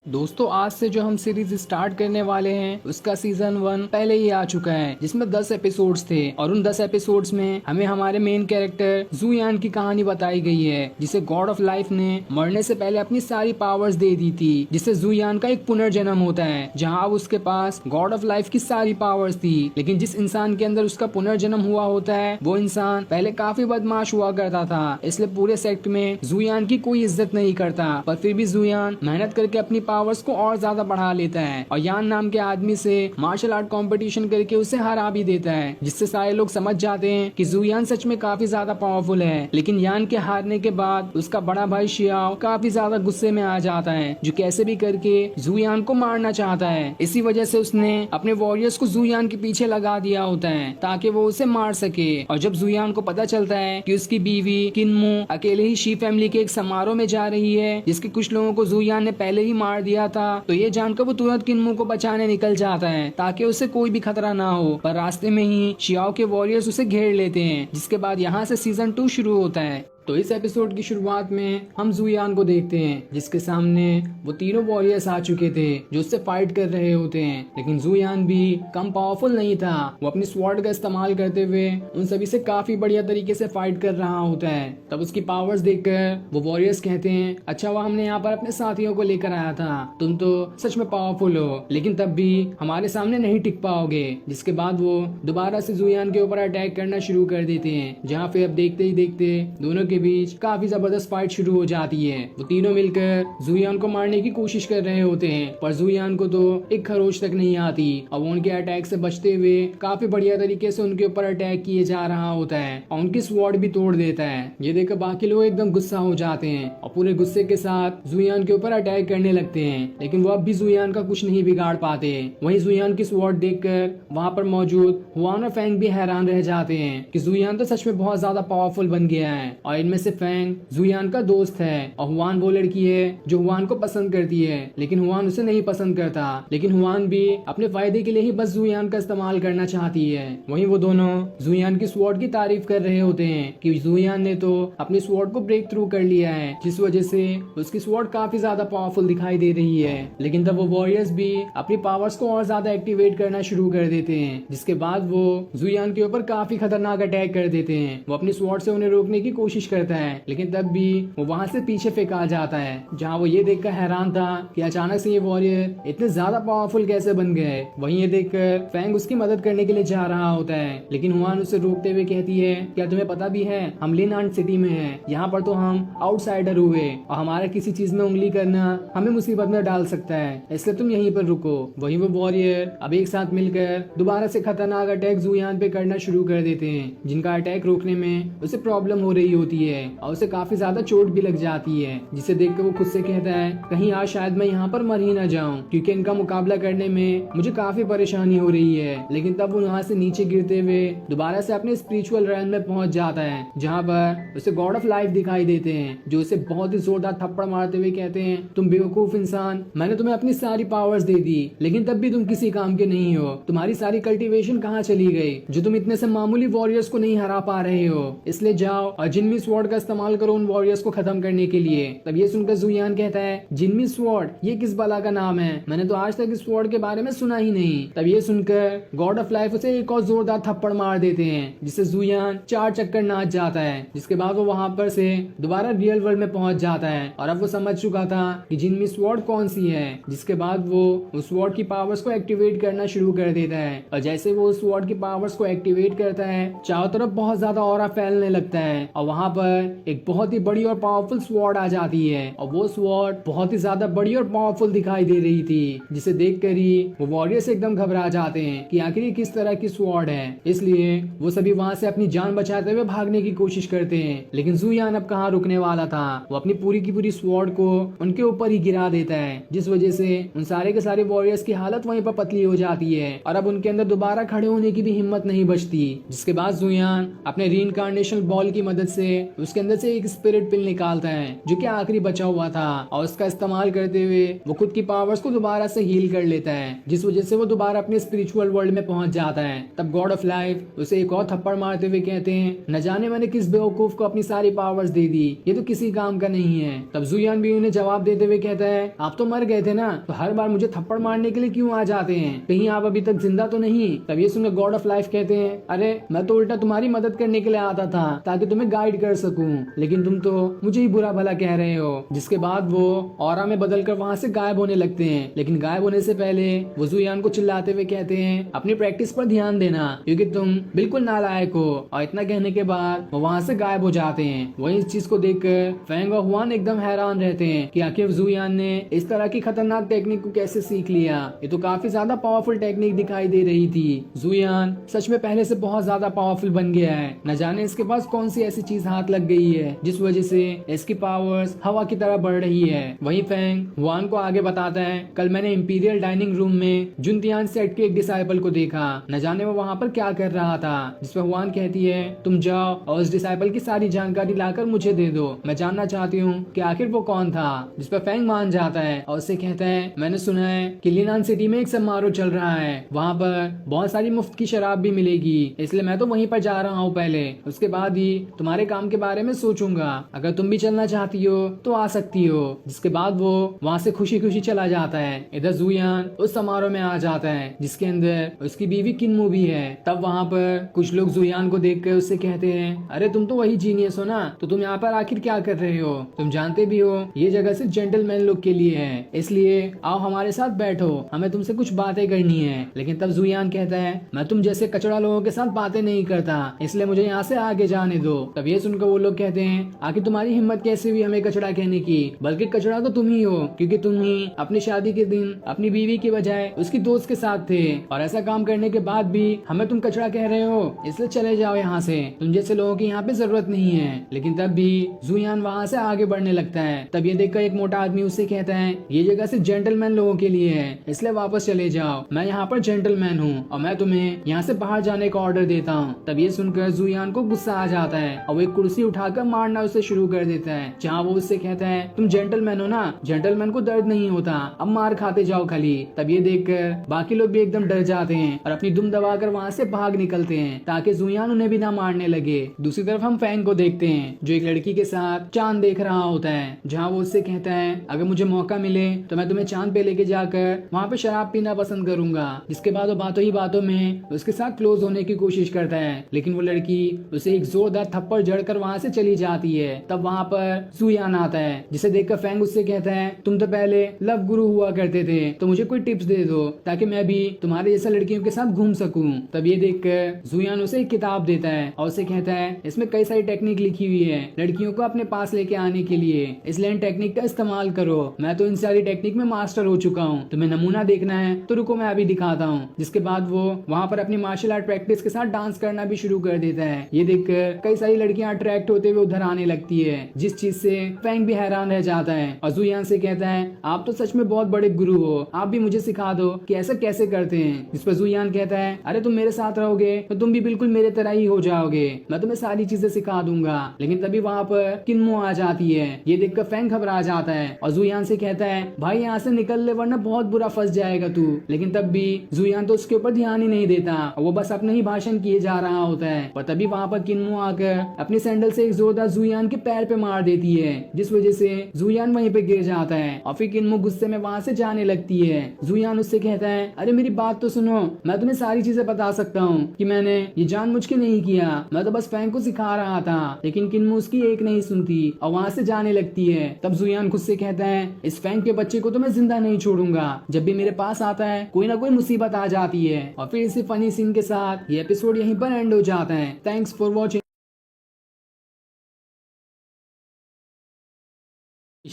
दोस्तों आज से जो हम सीरीज स्टार्ट करने वाले हैं उसका सीजन 1 पहले ही आ चुका है, जिसमें 10 एपिसोड्स थे और उन 10 एपिसोड्स में हमें हमारे मेन कैरेक्टर जुयान की कहानी बताई गई है, जिसे गॉड ऑफ लाइफ ने मरने से पहले अपनी सारी पावर्स दे दी थी, जिससे जुयान का एक पुनर्जन्म होता है जहाँ अब उसके पास गॉड ऑफ लाइफ की सारी पावर्स थी। लेकिन जिस इंसान के अंदर उसका पुनर्जन्म हुआ होता है वो इंसान पहले काफी बदमाश हुआ करता था, इसलिए पूरे सेक्ट में जुयान की कोई इज्जत नहीं करता। पर फिर भी जुयान मेहनत करके अपनी पावर्स को और ज्यादा बढ़ा लेता है और यान नाम के आदमी से मार्शल आर्ट कंपटीशन करके उसे हरा भी देता है, जिससे सारे लोग समझ जाते हैं कि जुयान सच में काफी ज्यादा पावरफुल है। लेकिन यान के हारने के बाद उसका बड़ा भाई शियाओ काफी ज्यादा गुस्से में आ जाता है, जो कैसे भी करके जुयान को मारना चाहता है। इसी वजह से उसने अपने वॉरियर्स को जुयान के पीछे लगा दिया होता है ताकि वो उसे मार सके। और जब जुयान को पता चलता है कि उसकी बीवी किन्मो अकेले ही शी फैमिली के एक समारोह में जा रही है जिसके कुछ लोगों को जुयान ने पहले ही मार दिया था, तो ये जानकर वो तुरंत किन्मो को बचाने निकल जाता है ताकि उसे कोई भी खतरा ना हो। पर रास्ते में ही शियाओ के वॉरियर्स उसे घेर लेते हैं, जिसके बाद यहाँ से सीजन 2 शुरू होता है। तो इस एपिसोड की शुरुआत में हम जुयान को देखते हैं, जिसके सामने वो तीनों वॉरियर्स आ चुके थे जो उससे फाइट कर रहे होते हैं। लेकिन जुयान भी कम पावरफुल नहीं था, वो अपनी स्वॉर्ड का इस्तेमाल करते हुए उन सभी से काफी बढ़िया तरीके से फाइट कर रहा होता है। तब उसकी पावर्स देखकर वो वॉरियर्स कहते हैं, अच्छा वो हमने यहाँ पर अपने साथियों को लेकर आया था, तुम तो सच में पावरफुल हो, लेकिन तब भी हमारे सामने नहीं टिक पाओगे। जिसके बाद वो दोबारा से जुयान के ऊपर अटैक करना शुरू कर देते हैं, जहाँ पे अब देखते ही देखते दोनों के बीच काफी जबरदस्त फाइट शुरू हो जाती है। वो तीनों मिलकर जुयान को मारने की कोशिश कर रहे होते हैं, पर जुयान को तो एक खरोच तक नहीं आती और वो उनके अटैक से बचते हुए काफी बढ़िया तरीके से उनके ऊपर अटैक किए जा रहा होता है और उनकी स्वॉर्ड भी तोड़ देता है। ये देखकर बाकी लोग एकदम गुस्सा हो जाते हैं और पूरे गुस्से के साथ जुयान के ऊपर अटैक करने लगते हैं, लेकिन वो अब भी जुयान का कुछ नहीं बिगाड़ पाते। वहीं जुयान की स्वॉर्ड देखकर वहाँ पर मौजूद हुआन और फैंग भी हैरान रह जाते हैं कि जुयान तो सच में बहुत ज्यादा पावरफुल बन गया है। और इनमें से फैंग जुयान का दोस्त है और हुआन वो लड़की है जो हुआन को पसंद करती है, लेकिन हुआन उसे नहीं पसंद करता। लेकिन हुआन भी अपने फायदे के लिए ही बस जुयान का इस्तेमाल करना चाहती है। वहीं वो दोनों जुयान की स्वॉर्ड की तारीफ कर रहे होते हैं कि जुयान ने तो अपनी स्वॉर्ड को ब्रेक थ्रू कर लिया है, जिस वजह से उसकी स्वॉर्ड काफी ज्यादा पावरफुल दिखाई दे रही है। लेकिन तब वो वॉरियर्स भी अपनी पावर्स को और ज्यादा एक्टिवेट करना शुरू कर देते हैं, जिसके बाद वो जुयान के ऊपर काफी खतरनाक अटैक कर देते हैं। वो अपनी स्वॉर्ड से उन्हें रोकने की कोशिश करता है, लेकिन तब भी वो वहाँ से पीछे फेंका जाता है, जहाँ वो ये देखकर हैरान था कि अचानक से ये वॉरियर इतने ज्यादा पावरफुल कैसे बन गए। वहीं ये देखकर फैंग उसकी मदद करने के लिए जा रहा होता है, लेकिन हुआन उसे रोकते हुए कहती है, क्या तुम्हें पता भी है हम लिनआन सिटी में हैं, यहाँ पर तो हम आउटसाइडर हुए और हमारा किसी चीज में उंगली करना हमें मुसीबत में डाल सकता है, इसलिए तुम यहीं पर रुको। वहीं वो वॉरियर अब एक साथ मिलकर दोबारा से खतरनाक अटैक जुयान पे करना शुरू कर देते हैं, जिनका अटैक रोकने में उसे प्रॉब्लम हो रही होती है और उसे काफी ज्यादा चोट भी लग जाती है, जिसे देखकर वो खुद से कहता है, कहीं आज शायद मैं यहाँ पर मर ही ना जाऊं, क्योंकि इनका मुकाबला करने में मुझे काफी परेशानी हो रही है। लेकिन तब वो वहाँ से नीचे गिरते हुए दोबारा से अपने स्पिरिचुअल रैन में पहुंच जाता है, जहाँ पर उसे गॉड ऑफ लाइफ दिखाई देते हैं, जो उसे बहुत ही जोरदार थप्पड़ मारते हुए कहते हैं, तुम बेवकूफ इंसान, मैंने तुम्हें अपनी सारी पावर्स दे दी, लेकिन तब भी तुम किसी काम के नहीं हो। तुम्हारी सारी कल्टीवेशन कहाँ चली गई जो तुम इतने से मामूली वॉरियर्स को नहीं हरा पा रहे हो। इसलिए जाओ और जिनमी स्वॉर्ड का इस्तेमाल करो उन वॉरियर्स को खत्म करने के लिए। तब ये सुनकर जुयान कहता है, जिनमी स्वॉर्ड, ये किस बला का नाम है, मैंने तो आज तक इस स्वॉर्ड के बारे में सुना ही नहीं। तब ये सुनकर गॉड ऑफ लाइफ उसे एक और जोरदार थप्पड़ मार देते हैं, जिससे जुयान 4 चक्कर नाच जाता है। जिसके बाद वो वहाँ पर से दोबारा रियल वर्ल्ड में पहुंच जाता है और अब वो समझ चुका था कि जिनमी स्वॉर्ड कौन सी है। जिसके बाद वो उस स्वॉर्ड की पावर्स को एक्टिवेट करना शुरू कर देता है और जैसे वो उस स्वॉर्ड की पावर्स को एक्टिवेट करता है, चारों तरफ बहुत ज्यादा ऑरा फैलने लगता है और वहाँ पर एक बहुत ही बड़ी और पावरफुल स्वॉर्ड आ जाती है और वो स्वॉर्ड बहुत ही ज्यादा बड़ी और पावरफुल दिखाई दे रही थी, जिसे देखकर ही वो वॉरियर्स एकदम घबरा जाते हैं कि आखिर ये किस तरह की स्वॉर्ड है। इसलिए वो सभी वहाँ से अपनी जान बचाते हुए भागने की कोशिश करते हैं, लेकिन जुयान अब कहाँ रुकने वाला था, वो अपनी पूरी की पूरी स्वॉर्ड को उनके ऊपर ही गिरा देता है, जिस वजह से उन सारे के सारे वॉरियर्स की हालत वहीं पर पतली हो जाती है और अब उनके अंदर दोबारा खड़े होने की भी हिम्मत नहीं बचती। जिसके बाद जुयान अपने रीइंकार्नेशन बॉल की मदद से उसके अंदर से एक स्पिरिट पिल निकालता है जो कि आखिरी बचा हुआ था, और उसका इस्तेमाल करते हुए वो खुद की पावर्स को दोबारा से हील कर लेता है, जिस वजह से वो दोबारा अपने स्पिरिचुअल वर्ल्ड में पहुंच जाता है। तब गॉड ऑफ लाइफ उसे एक और थप्पड़ मारते हुए कहते हैं, न जाने मैंने किस बेवकूफ को अपनी सारी पावर्स दे दी, ये तो किसी काम का नहीं है। तब जुयान भी उन्हें जवाब देते हुए कहता है, आप तो मर गए थे ना, तो हर बार मुझे थप्पड़ मारने के लिए क्यों आ जाते हैं, कहीं आप अभी तक जिंदा तो नहीं। तब ये सुनकर गॉड ऑफ लाइफ कहते हैं, अरे मैं तो उल्टा तुम्हारी मदद करने के लिए आता था ताकि तुम्हें गाइड कर सकूं, लेकिन तुम तो मुझे ही बुरा भला कह रहे हो। जिसके बाद वो ऑरा में बदलकर वहाँ से गायब होने लगते हैं, लेकिन गायब होने से पहले वो जुयान को चिल्लाते हुए कहते हैं, अपनी प्रैक्टिस पर ध्यान देना क्योंकि तुम बिल्कुल नालायक हो। और इतना कहने के बाद वो वहाँ से गायब हो जाते हैं। वही इस चीज को देखकर फैंग और हुआन एकदम हैरान रहते हैं कि आखिर जुयान ने इस तरह की खतरनाक टेक्निक को कैसे सीख लिया। ये तो काफी ज्यादा पावरफुल टेक्निक दिखाई दे रही थी। जुयान सच में पहले से बहुत ज्यादा पावरफुल बन गया है, न जाने इसके पास कौन सी ऐसी चीज हाथ लग गई है जिस वजह से इसकी पावर्स हवा की तरह बढ़ रही है। वही फैंग हुआन को आगे बताता है, कल मैंने इंपीरियल डाइनिंग रूम में जुनतियान सेट के एक डिसाइपल को देखा, न जाने वो वहाँ पर क्या कर रहा था। जिसपे हुआन कहती है, तुम जाओ और उस डिसाइपल की सारी जानकारी लाकर मुझे दे दो, मैं जानना चाहती हूँ कि आखिर वो कौन था। जिसपे फैंग मान जाता है और उससे कहता है, मैंने सुना है कि लिनान सिटी में एक समारोह चल रहा है, वहाँ पर बहुत सारी मुफ्त की शराब भी मिलेगी, इसलिए मैं तो वहीं पर जा रहा हूँ पहले, उसके बाद ही तुम्हारे काम के बारे में सोचूंगा। अगर तुम भी चलना चाहती हो तो आ सकती हो। जिसके बाद वो वहाँ से खुशी खुशी चला जाता है। इधर जुयान उस समारोह में आ जाता है जिसके अंदर उसकी बीवी किन्मो भी है। तब वहाँ पर कुछ लोग जुयान को देखकर उससे कहते हैं, अरे तुम तो वही जीनियस हो ना, तो तुम यहाँ पर आखिर क्या कर रहे हो, तुम जानते भी हो ये जगह सिर्फ जेंटलमैन लोग के लिए है, इसलिए आओ हमारे साथ बैठो, हमें तुमसे कुछ बातें करनी है। लेकिन तब जुयान कहता है, मैं तुम जैसे कचड़ा लोगों के साथ बातें नहीं करता, इसलिए मुझे यहाँ से आगे जाने दो। तब ये सुनकर वो लोग कहते हैं, आखिर तुम्हारी हिम्मत कैसे हुई हमें कचड़ा कहने की, बल्कि कचड़ा तो तुम ही हो, क्योंकि तुम ही अपनी शादी के दिन अपनी बीवी की बजाय उसकी दोस्त के साथ थे, और ऐसा काम करने के बाद भी हमें तुम कचड़ा कह रहे हो, इसलिए चले जाओ यहाँ से, तुम जैसे लोगों की यहाँ पे जरूरत नहीं है। लेकिन तब भी जुयान वहाँ से आगे बढ़ने लगता है। तब ये देखकर एक मोटा आदमी उससे कहता है, ये जगह सिर्फ जेंटलमैन लोगों के लिए है, इसलिए वापस चले जाओ, मैं यहाँ पर जेंटलमैन हूँ और मैं तुम्हें यहाँ से बाहर जाने का ऑर्डर देता हूँ। तब ये सुनकर जुयान को गुस्सा आ जाता है और वो एक कुर्सी उठाकर मारना उसे शुरू कर देता है, जहाँ वो उससे कहता है, तुम जेंटलमैन हो ना, जेंटलमैन को दर्द नहीं होता, अब मार खाते जाओ खाली। तब ये देखकर बाकी लोग भी एकदम डर जाते हैं और अपनी दुम दबाकर वहाँ से भाग निकलते हैं ताकि जुयान उन्हें भी ना मारने लगे। दूसरी तरफ हम फैंग को देखते हैं जो एक लड़की के साथ चांद देख रहा होता है, जहाँ वो उससे कहता है, अगर मुझे मौका मिले तो मैं तुम्हें चांद पे लेके जाकर वहाँ पे शराब पीना पसंद करूंगा। जिसके बाद वो बातों ही बातों में उसके साथ क्लोज होने की कोशिश करता है, लेकिन वो लड़की उसे एक जोरदार थप्पड़ जड़कर वहाँ से चली जाती है। तब वहाँ पर जुयान आता है, जिसे देखकर फैंग उससे कहता है, तुम तो पहले लव गुरु हुआ करते थे, तो मुझे कोई टिप्स दे दो ताकि मैं भी तुम्हारे जैसा लड़कियों के साथ घूम सकूं। तब ये देखकर जुयान उसे एक किताब देता है और उसे कहता है, इसमें कई सारी टेक्निक लिखी हुई है लड़कियों को अपने पास लेके आने के लिए, इसलिए इन टेक्निक का इस्तेमाल करो। मैं तो इन सारी टेक्निक में मास्टर हो चुका हूँ, तुम्हें नमूना देखना है तो रुको मैं अभी दिखाता हूँ। जिसके बाद वो वहाँ पर अपनी मार्शल आर्ट प्रैक्टिस के साथ डांस करना भी शुरू कर देता है। ये देखकर कई सारी लड़कियां अट्रैक्ट होते हुए उधर आने लगती है, जिस चीज से फैंग भी हैरान रह जाता है और जुयान से कहता है, आप तो सच में बहुत बड़े गुरु हो, आप भी मुझे सिखा दो कि ऐसा कैसे करते हैं। जिस पर जुयान कहता है, अरे तुम मेरे साथ रहोगे तो तुम भी बिल्कुल मेरे तरह ही हो जाओगे, मैं तुम्हें सारी चीजें सिखा दूंगा। लेकिन तभी वहाँ पर किन्मो आ जाती है। ये देखकर फैंग घबरा जाता है और जुयान से कहता है, भाई यहाँ से निकल ले वरना बहुत बुरा फंस जाएगा तू। लेकिन तब भी जुयान तो उसके ऊपर ध्यान ही नहीं देता और वो बस अपने ही भाषण किए जा रहा होता है। और तभी वहाँ पर किन्मो आकर अपनी सैंडल से एक जोरदार जुयान के पैर पे मार देती है, जिस वजह से जुयान वहीं पे गिर जाता है और फिर किन्मो गुस्से में वहाँ से जाने लगती है। जुयान उससे कहता है, अरे मेरी बात तो सुनो, मैं तुम्हें सारी चीजें बता सकता हूँ कि मैंने ये जानबूझ के नहीं किया, मैं तो बस फैंग को सिखा रहा था। लेकिन किन्मो उसकी एक नहीं सुनती और वहाँ से जाने लगती है। तब जुयान खुद से कहता है, इस फैंग के बच्चे को तो मैं जिंदा नहीं छोड़ूंगा, जब भी मेरे पास आता है कोई ना कोई मुसीबत आ जाती है। और फिर इसी फनी सीन के साथ ये एपिसोड यहीं पर एंड हो जाता है। Thanks for watching.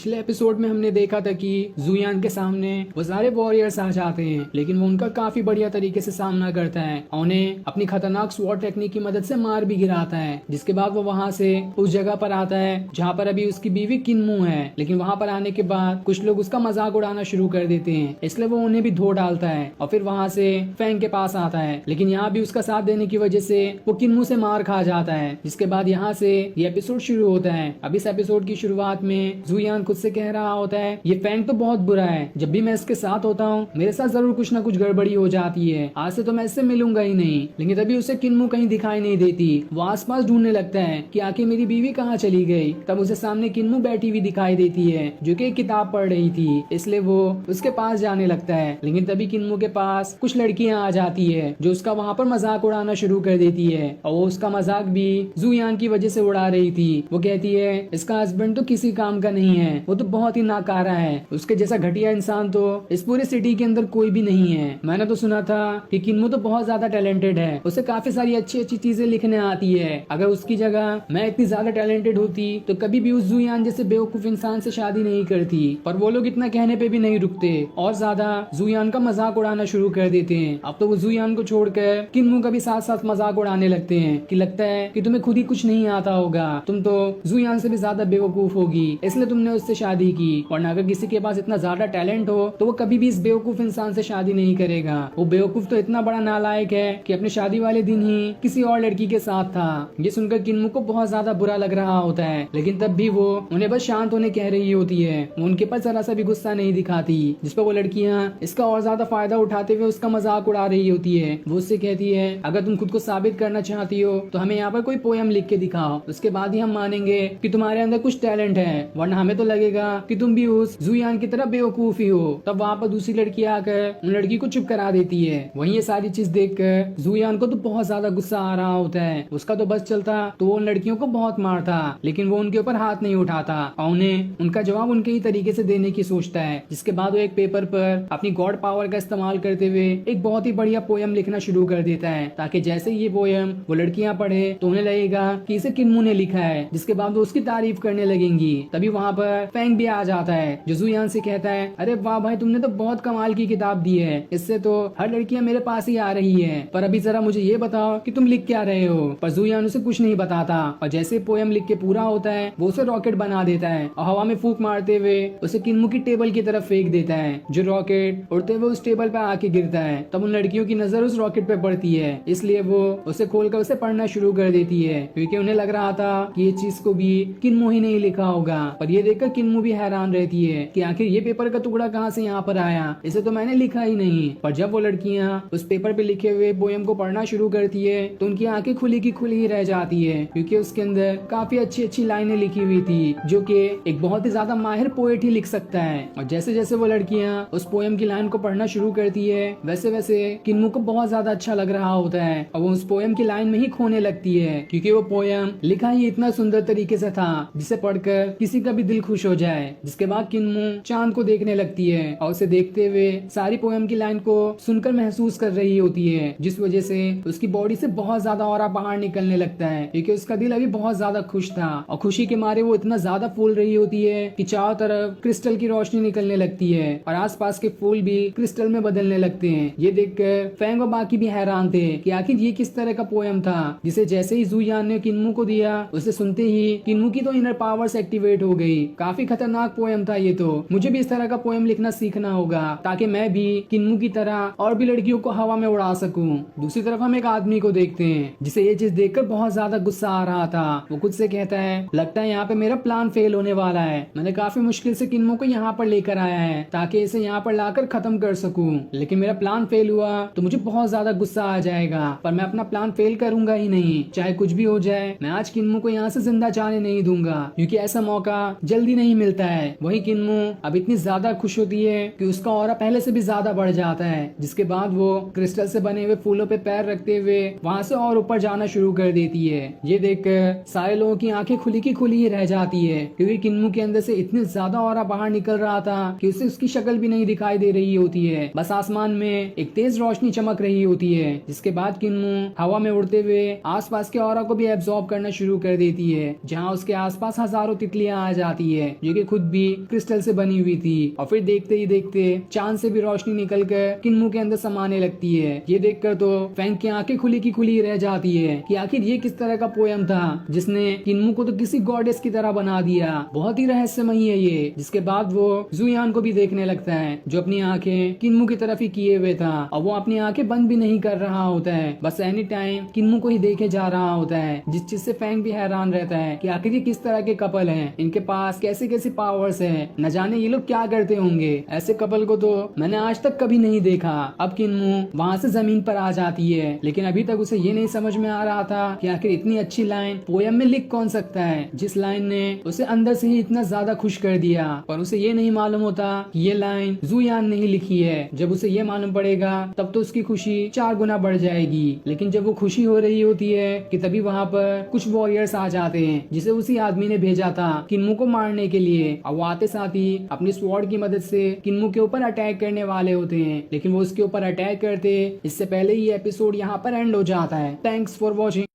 पिछले एपिसोड में हमने देखा था कि जुयान के सामने वो सारे वॉरियर्स आ जाते हैं, लेकिन वो उनका काफी बढ़िया तरीके से सामना करता है और उन्हें अपनी खतरनाक स्वॉर्ड टेक्निक की मदद से मार भी गिराता है। जिसके बाद वो वहाँ से उस जगह पर आता है जहाँ पर अभी उसकी बीवी किन्मू है, लेकिन वहाँ पर आने के बाद कुछ लोग उसका मजाक उड़ाना शुरू कर देते हैं, इसलिए वो उन्हें भी धो डालता है और फिर वहाँ से फैंग के पास आता है। लेकिन यहाँ भी उसका साथ देने की वजह से वो किन्मू से मार खा जाता है। जिसके बाद यहाँ से ये एपिसोड शुरू होता है। अब इस एपिसोड की शुरुआत में जुयान खुद से कह रहा होता है, ये फैंग तो बहुत बुरा है, जब भी मैं इसके साथ होता हूँ मेरे साथ जरूर कुछ ना कुछ गड़बड़ी हो जाती है, आज से तो मैं इससे मिलूंगा ही नहीं। लेकिन तभी उसे किन्मू कहीं दिखाई नहीं देती। वो आसपास ढूंढने लगता है कि आखिर मेरी बीवी कहाँ चली गई। तब उसे सामने किन्मू बैठी हुई दिखाई देती है जो कि एक किताब पढ़ रही थी, इसलिए वो उसके पास जाने लगता है। लेकिन तभी किन्मू के पास कुछ लड़कियां आ जाती है जो उसका वहाँ पर मजाक उड़ाना शुरू कर देती है और वो उसका मजाक भी जुयान की वजह से उड़ा रही थी। वो कहती है इसका हस्बैंड तो किसी काम का नहीं है, वो तो बहुत ही नाकारा है, उसके जैसा घटिया इंसान तो इस पूरी सिटी के अंदर कोई भी नहीं है। मैंने तो सुना था कि किन्मू तो बहुत ज्यादा टैलेंटेड है, उसे काफी सारी अच्छी अच्छी चीजें लिखने आती है। अगर उसकी जगह मैं इतनी ज्यादा टैलेंटेड होती तो कभी भी उस जुयान जैसे बेवकूफ इंसान से शादी नहीं करती। पर वो लोग इतना कहने पे भी नहीं रुकते और ज्यादा जुयान का मजाक उड़ाना शुरू कर देते हैं। अब तो वो जुयान को छोड़कर किन्मू का भी साथ साथ मजाक उड़ाने लगते हैं कि लगता है कि तुम्हें खुद ही कुछ नहीं आता होगा, तुम तो जुयान से भी ज्यादा बेवकूफ होगी, इसलिए तुमने उससे शादी की। वरना अगर किसी के पास इतना ज्यादा टैलेंट हो तो वो कभी भी इस बेवकूफ इंसान से शादी नहीं करेगा। वो बेवकूफ तो इतना बड़ा नालायक है कि अपने शादी वाले दिन ही किसी और लड़की के साथ था। ये सुनकर किन्मू को बहुत ज्यादा बुरा लग रहा होता है, लेकिन तब भी वो उन्हें बस शांत होने कह रही होती है। वो उनके पास जरा सा भी गुस्सा नहीं दिखाती, जिस पर वो लड़कियां इसका और ज्यादा फायदा उठाते हुए उसका मजाक उड़ा रही होती है। वो उससे कहती है अगर तुम खुद को साबित करना चाहती हो तो हमें यहाँ पर कोई पोयम लिख के दिखाओ, उसके बाद ही हम मानेंगे कि तुम्हारे अंदर कुछ टैलेंट है, वरना हमें तो लगेगा कि तुम भी उस जुयान की तरह बेवकूफ ही हो। तब वहाँ पर दूसरी लड़की आकर उन लड़की को चुप करा देती है। वहीं ये सारी चीज देखकर जुयान को तो बहुत ज्यादा गुस्सा आ रहा होता है। उसका तो बस चलता तो वो उन लड़कियों को बहुत मारता, लेकिन वो उनके ऊपर हाथ नहीं उठाता और उन्हें उनका जवाब उनके ही तरीके से देने की सोचता है। जिसके बाद वो एक पेपर पर अपनी गॉड पावर का इस्तेमाल करते हुए एक बहुत ही बढ़िया पोयम लिखना शुरू कर देता है, ताकि जैसे ये पोयम वो लड़कियां पढ़े तो उन्हें लगेगा कि इसे किन्मू ने लिखा है। जिसके बाद वो उसकी तारीफ करने लगेंगी। तभी वहाँ पर फैंग भी आ जाता है जो जुयान से कहता है अरे वाह भाई, तुमने तो बहुत कमाल की किताब दी है, इससे तो हर लड़कियां मेरे पास ही आ रही है, पर अभी जरा मुझे ये बताओ कि तुम लिख क्या रहे हो। पर जुयान उसे कुछ नहीं बताता और जैसे पोयम लिख के पूरा होता है वो उसे रॉकेट बना देता है और हवा में फूंक मारते हुए उसे किन्मू की टेबल की तरफ फेंक देता है। जो रॉकेट उड़ते हुए उस टेबल पे आके गिरता है। तब उन लड़कियों की नजर उस रॉकेट पे पड़ती है, इसलिए वो उसे खोलकर उसे पढ़ना शुरू कर देती है, क्योंकि उन्हें लग रहा था कि ये चीज को भी किन्मू ही नहीं लिखा होगा। पर ये देखकर किन्मू भी हैरान रहती है कि आखिर ये पेपर का टुकड़ा कहाँ से यहाँ पर आया, इसे तो मैंने लिखा ही नहीं। पर जब वो लड़कियाँ उस पेपर पे लिखे हुए पोयम को पढ़ना शुरू करती है तो उनकी आंखें खुली की खुली ही रह जाती है, क्योंकि उसके अंदर काफी अच्छी अच्छी लाइनें लिखी हुई थी जो कि एक बहुत ही ज्यादा माहिर पोएट ही लिख सकता है। और जैसे जैसे वो लड़कियाँ उस पोयम की लाइन को पढ़ना शुरू करती है वैसे वैसे किन्मू को बहुत ज्यादा अच्छा लग रहा होता है और वो उस पोयम की लाइन में ही खोने लगती है, क्योंकि वो पोयम लिखा ही इतना सुंदर तरीके से था जिसे पढ़कर किसी का भी दिल खुश हो जाए। जिसके बाद किन्मू चांद को देखने लगती है और उसे देखते हुए सारी पोयम की लाइन को सुनकर महसूस कर रही होती है, जिस वजह से उसकी बॉडी से बहुत ज्यादा ऑरा बाहर निकलने लगता है, क्योंकि उसका दिल अभी बहुत ज्यादा खुश था और खुशी के मारे वो इतना ज्यादा फूल रही होती है कि चारों तरफ क्रिस्टल की रोशनी निकलने लगती है और आसपास के फूल भी क्रिस्टल में बदलने लगते हैं। ये देखकर फैंग और बाकी भी हैरान थे कि आखिर ये किस तरह का पोयम था, जिसे जैसे ही जुयान ने किन्मू को दिया उसे सुनते ही किन्मू की तो इनर पावर्स एक्टिवेट हो गई। काफी खतरनाक पोयम था ये तो, मुझे भी इस तरह का पोयम लिखना सीखना होगा ताकि मैं भी किन्मू की तरह और भी लड़कियों को हवा में उड़ा सकूं। दूसरी तरफ हम एक आदमी को देखते हैं जिसे ये चीज देखकर बहुत ज्यादा गुस्सा आ रहा था। वो खुद से कहता है लगता है यहाँ पे मेरा प्लान फेल होने वाला है, मैंने काफी मुश्किल से किन्मू को यहाँ पर लेकर आया है ताकि इसे यहाँ पर लाकर खत्म कर सकूं, लेकिन मेरा प्लान फेल हुआ तो मुझे बहुत ज्यादा गुस्सा आ जाएगा। पर मैं अपना प्लान फेल करूंगा ही नहीं, चाहे कुछ भी हो जाए मैं आज किन्मू को यहाँ से जिंदा जाने नहीं दूंगा, क्योंकि ऐसा मौका जल्दी नहीं मिलता है। वही किन्मू अब इतनी ज्यादा खुश होती है कि उसका ऑरा पहले से भी ज्यादा बढ़ जाता है। जिसके बाद वो क्रिस्टल से बने हुए फूलों पे पैर रखते हुए वहाँ से और ऊपर जाना शुरू कर देती है। ये देखकर सारे लोगों की आंखें खुली की खुली ही रह जाती है, क्योंकि किन्मू के अंदर से इतनी ज्यादा ऑरा बाहर निकल रहा था कि उसे उसकी शक्ल भी नहीं दिखाई दे रही होती है, बस आसमान में एक तेज रोशनी चमक रही होती है। जिसके बाद किन्मू हवा में उड़ते हुए आसपास के ऑरा को भी एब्जॉर्ब करना शुरू कर देती है, जहाँ उसके आसपास हजारों तितलियां आ जाती है। जो कि खुद भी क्रिस्टल से बनी हुई थी। और फिर देखते ही देखते चांद से भी रोशनी निकलकर किन्मू के अंदर समाने लगती है। ये देखकर तो फैंग की आंखें खुली की खुली रह जाती है कि आखिर ये किस तरह का पोयम था जिसने किन्मू को तो किसी गॉडेस की तरह बना दिया। बहुत ही रहस्यमयी है ये। जिसके बाद वो जुयान को भी देखने लगता है जो अपनी आंखें किन्मू की तरफ ही किए हुए था और वो अपनी आंखें बंद भी नहीं कर रहा होता है, बस एनी टाइम किन्मू को ही देखे जा रहा होता है। जिस चीज से फैंग भी हैरान रहता है कि आखिर ये किस तरह के कपल हैं, इनके पास कैसे कैसे पावर्स हैं, न जाने ये लोग क्या करते होंगे। ऐसे कपल को तो मैंने आज तक कभी नहीं देखा। अब किन्मू वहाँ से जमीन पर आ जाती है, लेकिन अभी तक उसे ये नहीं समझ में आ रहा था कि आखिर इतनी अच्छी लाइन पोयम में लिख कौन सकता है जिस लाइन ने उसे अंदर से ही इतना ज्यादा खुश कर दिया। पर उसे ये नहीं मालूम होता कि ये लाइन जुयान ने ही लिखी है। जब उसे ये मालूम पड़ेगा तब तो उसकी खुशी 4 गुना बढ़ जाएगी। लेकिन जब वो खुशी हो रही होती है कि तभी वहाँ पर कुछ वॉरियर्स आ जाते हैं जिसे उसी आदमी ने भेजा था किन्मू को मारने के लिए। और वो आते साथ ही अपनी स्वॉर्ड की मदद से किन्मू के ऊपर अटैक करने वाले होते हैं, लेकिन वो उसके ऊपर अटैक करते इससे पहले ही एपिसोड यहाँ पर एंड हो जाता है। Thanks for watching.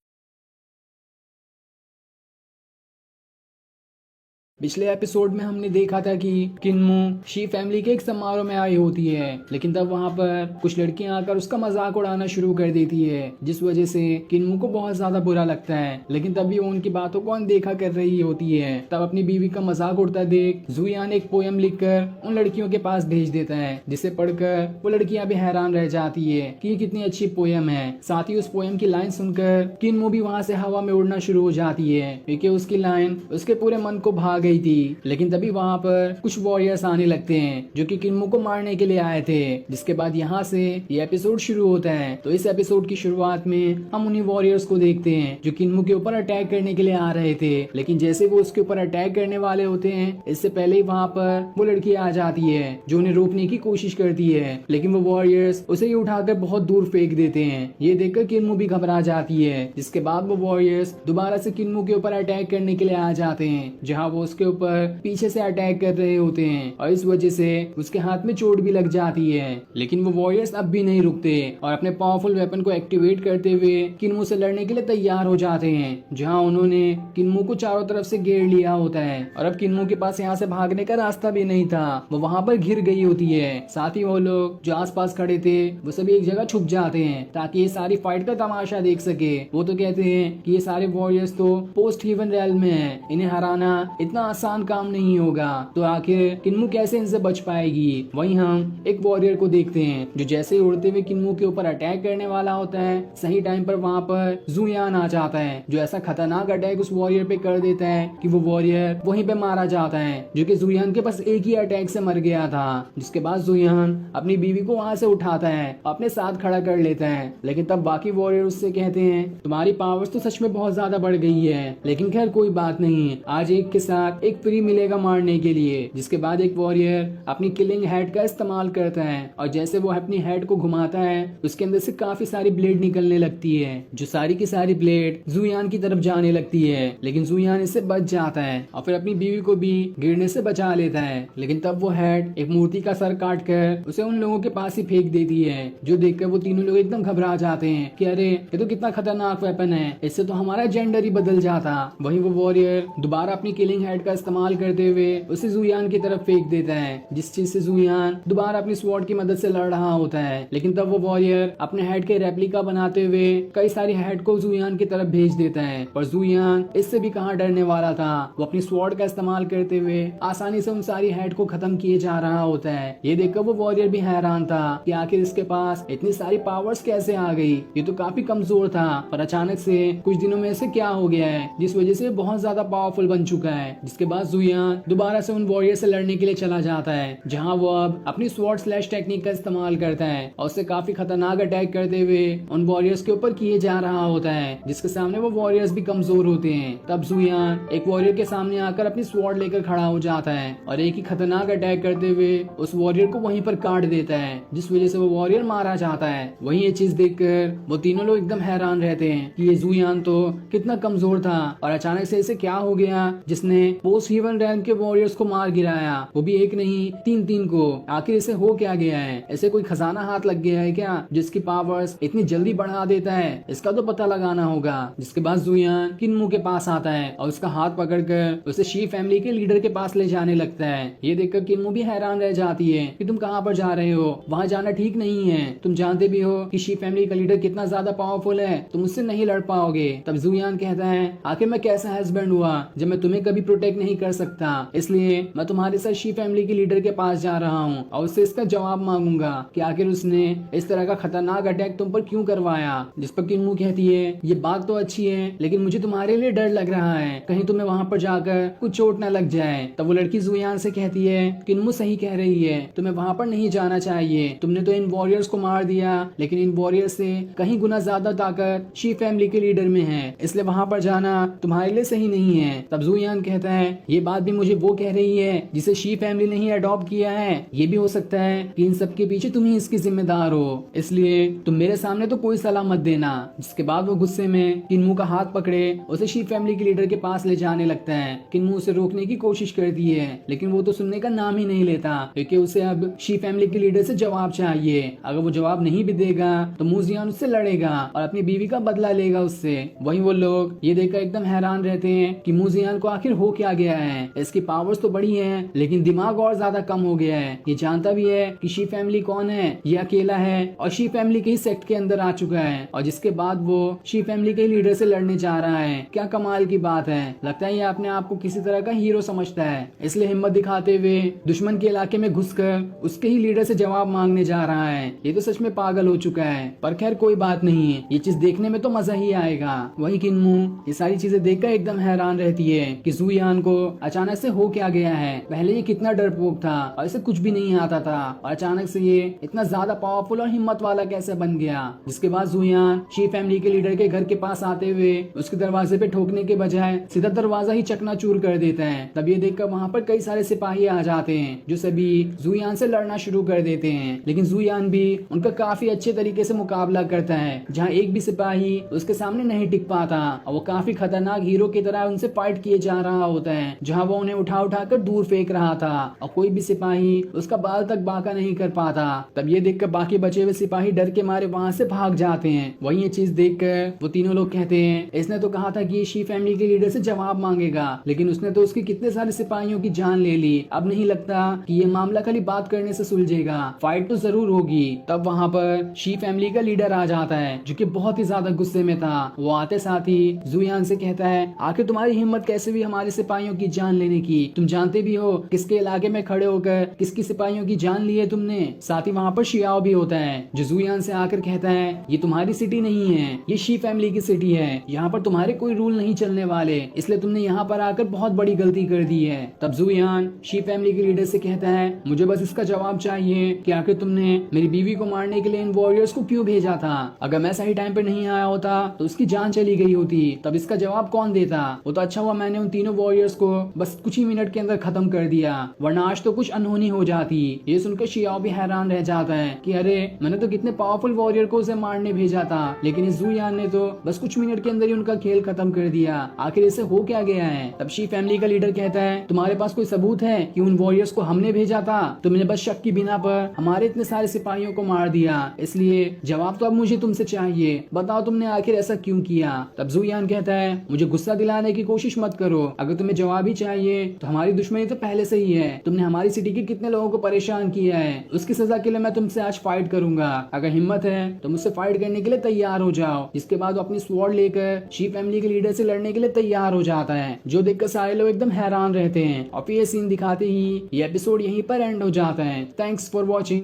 पिछले एपिसोड में हमने देखा था कि किन्मू शी फैमिली के एक समारोह में आई होती है, लेकिन तब वहाँ पर कुछ लड़कियां आकर उसका मजाक उड़ाना शुरू कर देती है, जिस वजह से किन्मू को बहुत ज्यादा बुरा लगता है। लेकिन तभी वो उनकी बातों को अनदेखा कर रही होती है। तब अपनी बीवी का मजाक उड़ता देख जुयान एक पोयम लिखकर उन लड़कियों के पास भेज देता है, जिसे पढ़कर वो लड़कियां भी हैरान रह जाती है कि कितनी अच्छी पोयम है। साथ ही उस पोयम की लाइन सुनकर किन्मू भी वहाँ से हवा में उड़ना शुरू हो जाती है, क्योंकि उसकी लाइन उसके पूरे मन को भा गई थी। लेकिन तभी वहाँ पर कुछ वॉरियर्स आने लगते हैं जो कि किन्मू को मारने के लिए आए थे। जिसके बाद यहाँ से ये एपिसोड शुरू होता है। तो इस एपिसोड की शुरुआत में हम उन्हीं वॉरियर्स को देखते हैं जो किन्मू के ऊपर अटैक करने के लिए आ रहे थे। लेकिन जैसे वो उसके ऊपर अटैक करने वाले होते हैं, इससे पहले ही वहाँ पर वो लड़की आ जाती है जो उन्हें रोकने की कोशिश करती है, लेकिन वो वॉरियर्स उसे ही उठाकर बहुत दूर फेंक देते हैं। ये देखकर किन्मू भी घबरा जाती है। जिसके बाद वो वॉरियर्स दोबारा से किन्मू के ऊपर अटैक करने के लिए आ जाते हैं, जहाँ वो उसके ऊपर पीछे से अटैक कर रहे होते हैं और इस वजह से उसके हाथ में चोट भी लग जाती है। लेकिन वो वॉरियर्स अब भी नहीं रुकते और अपने पावरफुल वेपन को एक्टिवेट करते हुए किन्मू से लड़ने के लिए तैयार हो जाते हैं, जहां उन्होंने किन्मू को चारों तरफ से घेर लिया होता है और अब किन्मू के पास यहाँ से भागने का रास्ता भी नहीं था। वो वहाँ पर घिर गई होती है। साथ ही वो लोग जो आसपास खड़े थे वो सभी एक जगह छुप जाते हैं ताकि ये सारी फाइट का तमाशा देख सके। वो तो कहते हैं कि ये सारे वॉरियर्स तो पोस्ट हीवन रेल्म में है, इन्हें हराना इतना आसान काम नहीं होगा, तो आखिर किन्मू कैसे इनसे बच पाएगी। वहीं हम एक वॉरियर को देखते हैं जो जैसे ही उड़ते हुए किन्मू के ऊपर अटैक करने वाला होता है, सही टाइम पर वहाँ पर जुयान आ जाता है जो ऐसा खतरनाक अटैक उस वॉरियर पे कर देता है कि वो वॉरियर वहीं पे मारा जाता है, जो कि जुयान के पास एक ही अटैक से मर गया था। जिसके बाद जुयान अपनी बीवी को वहाँ से उठाता है, अपने साथ खड़ा कर लेता है। लेकिन तब बाकी वॉरियर उससे कहते हैं तुम्हारी पावर्स तो सच में बहुत ज्यादा बढ़ गई है, लेकिन खैर कोई बात नहीं, आज एक के साथ एक फ्री मिलेगा मारने के लिए। जिसके बाद एक वॉरियर अपनी किलिंग हेड का इस्तेमाल करता है और जैसे वो अपनी हेड को घुमाता है उसके अंदर से काफी सारी ब्लेड निकलने लगती है, जो सारी की सारी ब्लेड जुयान की तरफ जाने लगती है। लेकिन जुयान इससे बच जाता है और फिर अपनी बीवी को भी गिरने से बचा लेता है। लेकिन तब वो हेड एक मूर्ति का सर काट कर उसे उन लोगों के पास ही फेंक देती है, जो देखकर वो तीनों लोग एकदम घबरा जाते हैं कि अरे ये तो कितना खतरनाक वेपन है, इससे तो हमारा जेंडर ही बदल जाता। वहीं वो वॉरियर दोबारा अपनी किलिंग हेड का इस्तेमाल करते हुए उसे जुयान की तरफ फेंक देता है, जिस चीज से जुयान दोबारा अपनी स्वॉर्ड की मदद से लड़ रहा होता है। लेकिन तब वो वॉरियर अपने हेड के रेप्लिका बनाते हुए कई सारी हेड को जुयान की तरफ भेज देता है, और जुयान इससे भी कहाँ डरने वाला था। वो अपनी स्वॉर्ड का इस्तेमाल करते हुए आसानी से उन सारी हेड को खत्म किए जा रहा होता है। ये देखकर वो वॉरियर भी हैरान था कि आखिर इसके पास इतनी सारी पावर्स कैसे आ गई, ये तो काफी कमजोर था, पर अचानक से कुछ दिनों में इसे क्या हो गया है जिस वजह से बहुत ज्यादा पावरफुल बन चुका है। जिसके बाद जुयान दोबारा से उन वॉरियर से लड़ने के लिए चला जाता है, जहां वो अब अपनी स्वॉर्ड स्लैश टेक्निक का इस्तेमाल करता है और उससे काफी खतरनाक अटैक करते हुए उन वॉरियर्स के ऊपर किए जा रहा होता है, जिसके सामने वो वॉरियर्स भी कमजोर होते हैं। तब जुयान एक वॉरियर के सामने आकर अपनी स्वॉर्ड लेकर खड़ा हो जाता है और एक ही खतरनाक अटैक करते हुए उस वॉरियर को वहीं पर काट देता है, जिस वजह से वो वॉरियर मारा जाता है। वहीं ये चीज देखकर वो तीनों लोग एकदम हैरान रहते हैं कि ये जुयान तो कितना कमजोर था और अचानक से इसे क्या हो गया जिसने पोस्ट हीवन रैंक के वॉरियर्स को मार गिराया, वो भी एक नहीं 3-3 को। आखिर इसे हो क्या गया है? ऐसे कोई खजाना हाथ लग गया है क्या जिसकी पावर्स इतनी जल्दी बढ़ा देता है? इसका तो पता लगाना होगा। जिसके बाद जुयान किन्मू के पास आता है और उसका हाथ पकड़कर उसे शी फैमिली के लीडर के पास ले जाने लगता है। ये देखकर किन्मू भी हैरान रह जाती है कि तुम कहाँ पर जा रहे हो, वहाँ जाना ठीक नहीं है। तुम जानते भी हो कि शी फैमिली का लीडर कितना ज्यादा पावरफुल है, तुम उससे नहीं लड़ पाओगे। तब जुयान कहता है आखिर मैं कैसा हस्बैंड हुआ जब मैं तुम्हें कभी प्रोटेक्ट नहीं कर सकता, इसलिए मैं तुम्हारे साथ शी फैमिली के लीडर के पास जा रहा हूँ और उससे इसका जवाब मांगूंगा कि आखिर उसने इस तरह का खतरनाक अटैक तुम पर क्यों करवाया। जिस पर किन्मू कहती है ये बात तो अच्छी है लेकिन मुझे तुम्हारे लिए डर लग रहा है, कहीं तुम्हें वहाँ पर जाकर कुछ चोट न लग जाए। तब वो लड़की जुयान से कहती है किन्मू सही कह रही है, तुम्हें वहाँ पर नहीं जाना चाहिए। तुमने तो इन वॉरियर्स को मार दिया लेकिन इन वॉरियर्स से कहीं गुना ज्यादा ताकत शी फैमिली के लीडर में है, इसलिए वहाँ पर जाना तुम्हारे लिए सही नहीं है। तब जुयान कहता है ये बात भी मुझे वो कह रही है जिसे शी फैमिली ने ही अडॉप्ट किया है, ये भी हो सकता है कि इन सब के पीछे तुम ही इसकी जिम्मेदार हो, इसलिए तुम मेरे सामने तो कोई सलाह मत देना। जिसके बाद वो गुस्से में किन्मू का हाथ पकड़े उसे शी फैमिली के लीडर के पास ले जाने लगता है। किन्मू उसे रोकने की कोशिश करती है लेकिन वो तो सुनने का नाम ही नहीं लेता क्योंकि उसे अब शी फैमिली के लीडर से जवाब चाहिए। अगर वो जवाब नहीं भी देगा तो मुजियान उससे लड़ेगा और अपनी बीवी का बदला लेगा उससे। वहीं वो लोग ये देखकर एकदम हैरान रहते हैं कि मुजियान को आखिर हो क्या गया है। इसकी पावर्स तो बड़ी है लेकिन दिमाग और ज्यादा कम हो गया है। ये जानता भी है कि शी फैमिली कौन है, ये अकेला है और शी फैमिली के ही सेक्ट के अंदर आ चुका है और जिसके बाद वो शी फैमिली के लीडर से लड़ने जा रहा है। क्या कमाल की बात है, लगता है ये अपने आप को किसी तरह का हीरो समझता है, इसलिए हिम्मत दिखाते हुए दुश्मन के इलाके में घुसकर उसके ही लीडर से जवाब मांगने जा रहा है। ये तो सच में पागल हो चुका है, पर खैर कोई बात नहीं है, ये चीज देखने में तो मजा ही आएगा। वही किन्मू ये सारी चीजें देखकर एकदम हैरान रहती है कि जुयान को अचानक से हो क्या गया है। पहले ये कितना डरपोक था और इसे कुछ भी नहीं आता था और अचानक से ये इतना ज्यादा पावरफुल और हिम्मत वाला कैसे बन गया। जिसके बाद जुयान शी फैमिली के लीडर के घर के पास आते हुए उसके दरवाजे पे ठोकने के बजाय सीधा दरवाजा ही चकनाचूर कर देता है। तब ये देखकर वहाँ पर कई सारे सिपाही आ जाते हैं जो सभी जुयान से लड़ना शुरू कर देते हैं, लेकिन जुयान भी उनका काफी अच्छे तरीके से मुकाबला करता है। जहाँ एक भी सिपाही उसके सामने नहीं टिक पाता और वो काफी खतरनाक हीरो की तरह उनसे फाइट किए जा रहा होता है। जहाँ वो उन्हें उठा उठा कर दूर फेंक रहा था और कोई भी सिपाही उसका बाल तक बांका नहीं कर पाता। तब ये देखकर बाकी बचे हुए सिपाही डर के मारे वहाँ से भाग जाते हैं। वही ये चीज देखकर वो तीनों लोग कहते हैं इसने तो कहा था कि शी फैमिली के लीडर से जवाब मांगेगा लेकिन उसने तो उसके कितने सारे सिपाहियों की जान ले ली। अब नहीं लगता कि ये मामला खाली बात करने से सुलझेगा, फाइट तो जरूर होगी। तब वहाँ पर शी फैमिली का लीडर आ जाता है जो कि बहुत ही ज्यादा गुस्से में था। वो आते साथ ही जुयान से कहता है आखिर तुम्हारी हिम्मत कैसे हुई हमारे सिपाहियों की जान लेने की? तुम जानते भी हो किसके इलाके में खड़े होकर किसकी सिपाहियों की जान ली है तुमने। साथ ही वहाँ पर शियाओ भी होता है जो जुयान से आकर कहता है ये तुम्हारी सिटी नहीं है, ये शी फैमिली की सिटी है, यहाँ पर तुम्हारे कोई रूल नहीं चलने वाले, इसलिए तुमने यहाँ पर आकर बहुत बड़ी गलती कर दी है। तब जुयान शी फैमिली के लीडर से कहता है मुझे बस इसका जवाब चाहिए कि आखिर तुमने मेरी बीवी को मारने के लिए इन वॉरियर्स को क्यों भेजा था? अगर मैं सही टाइम पे नहीं आया होता तो उसकी जान चली गई होती, तब इसका जवाब कौन देता? वो तो अच्छा हुआ मैंने उन तीनों वॉरियर्स को बस कुछ ही मिनट के अंदर खत्म कर दिया, वरना आज तो कुछ अनहोनी हो जाती। ये सुनकर शियाओ भी हैरान रह जाता है कि अरे मैंने तो कितने पावरफुल वॉरियर को उसे मारने भेजा था लेकिन इस जुयान ने तो बस कुछ मिनट के अंदर ही उनका खेल खत्म कर दिया, आखिर इसे हो क्या गया है? तब शी फैमिली का लीडर कहता है तुम्हारे पास कोई सबूत है कि उन वॉरियर्स को हमने भेजा था? तुमने बस शक की बिना पर हमारे इतने सारे सिपाहियों को मार दिया, इसलिए जवाब तो अब मुझे तुमसे चाहिए, बताओ तुमने आखिर ऐसा क्यों किया? तब जुयान कहता है मुझे गुस्सा दिलाने की कोशिश मत करो, अगर तुम्हें जवाब ही चाहिए तो हमारी दुश्मनी तो पहले से ही है, तुमने हमारी सिटी के कितने लोगों को परेशान किया है, उसकी सजा के लिए मैं तुमसे आज फाइट करूंगा, अगर हिम्मत है तो मुझसे फाइट करने के लिए तैयार हो जाओ। इसके बाद वो अपनी स्वॉर्ड लेकर शी फैमिली के लीडर से लड़ने के लिए तैयार हो जाता है, जो देखकर सारे लोग एकदम हैरान रहते हैं और फिर ये सीन दिखाते ही ये एपिसोड यहीं पर एंड हो जाता है। Thanks for watching.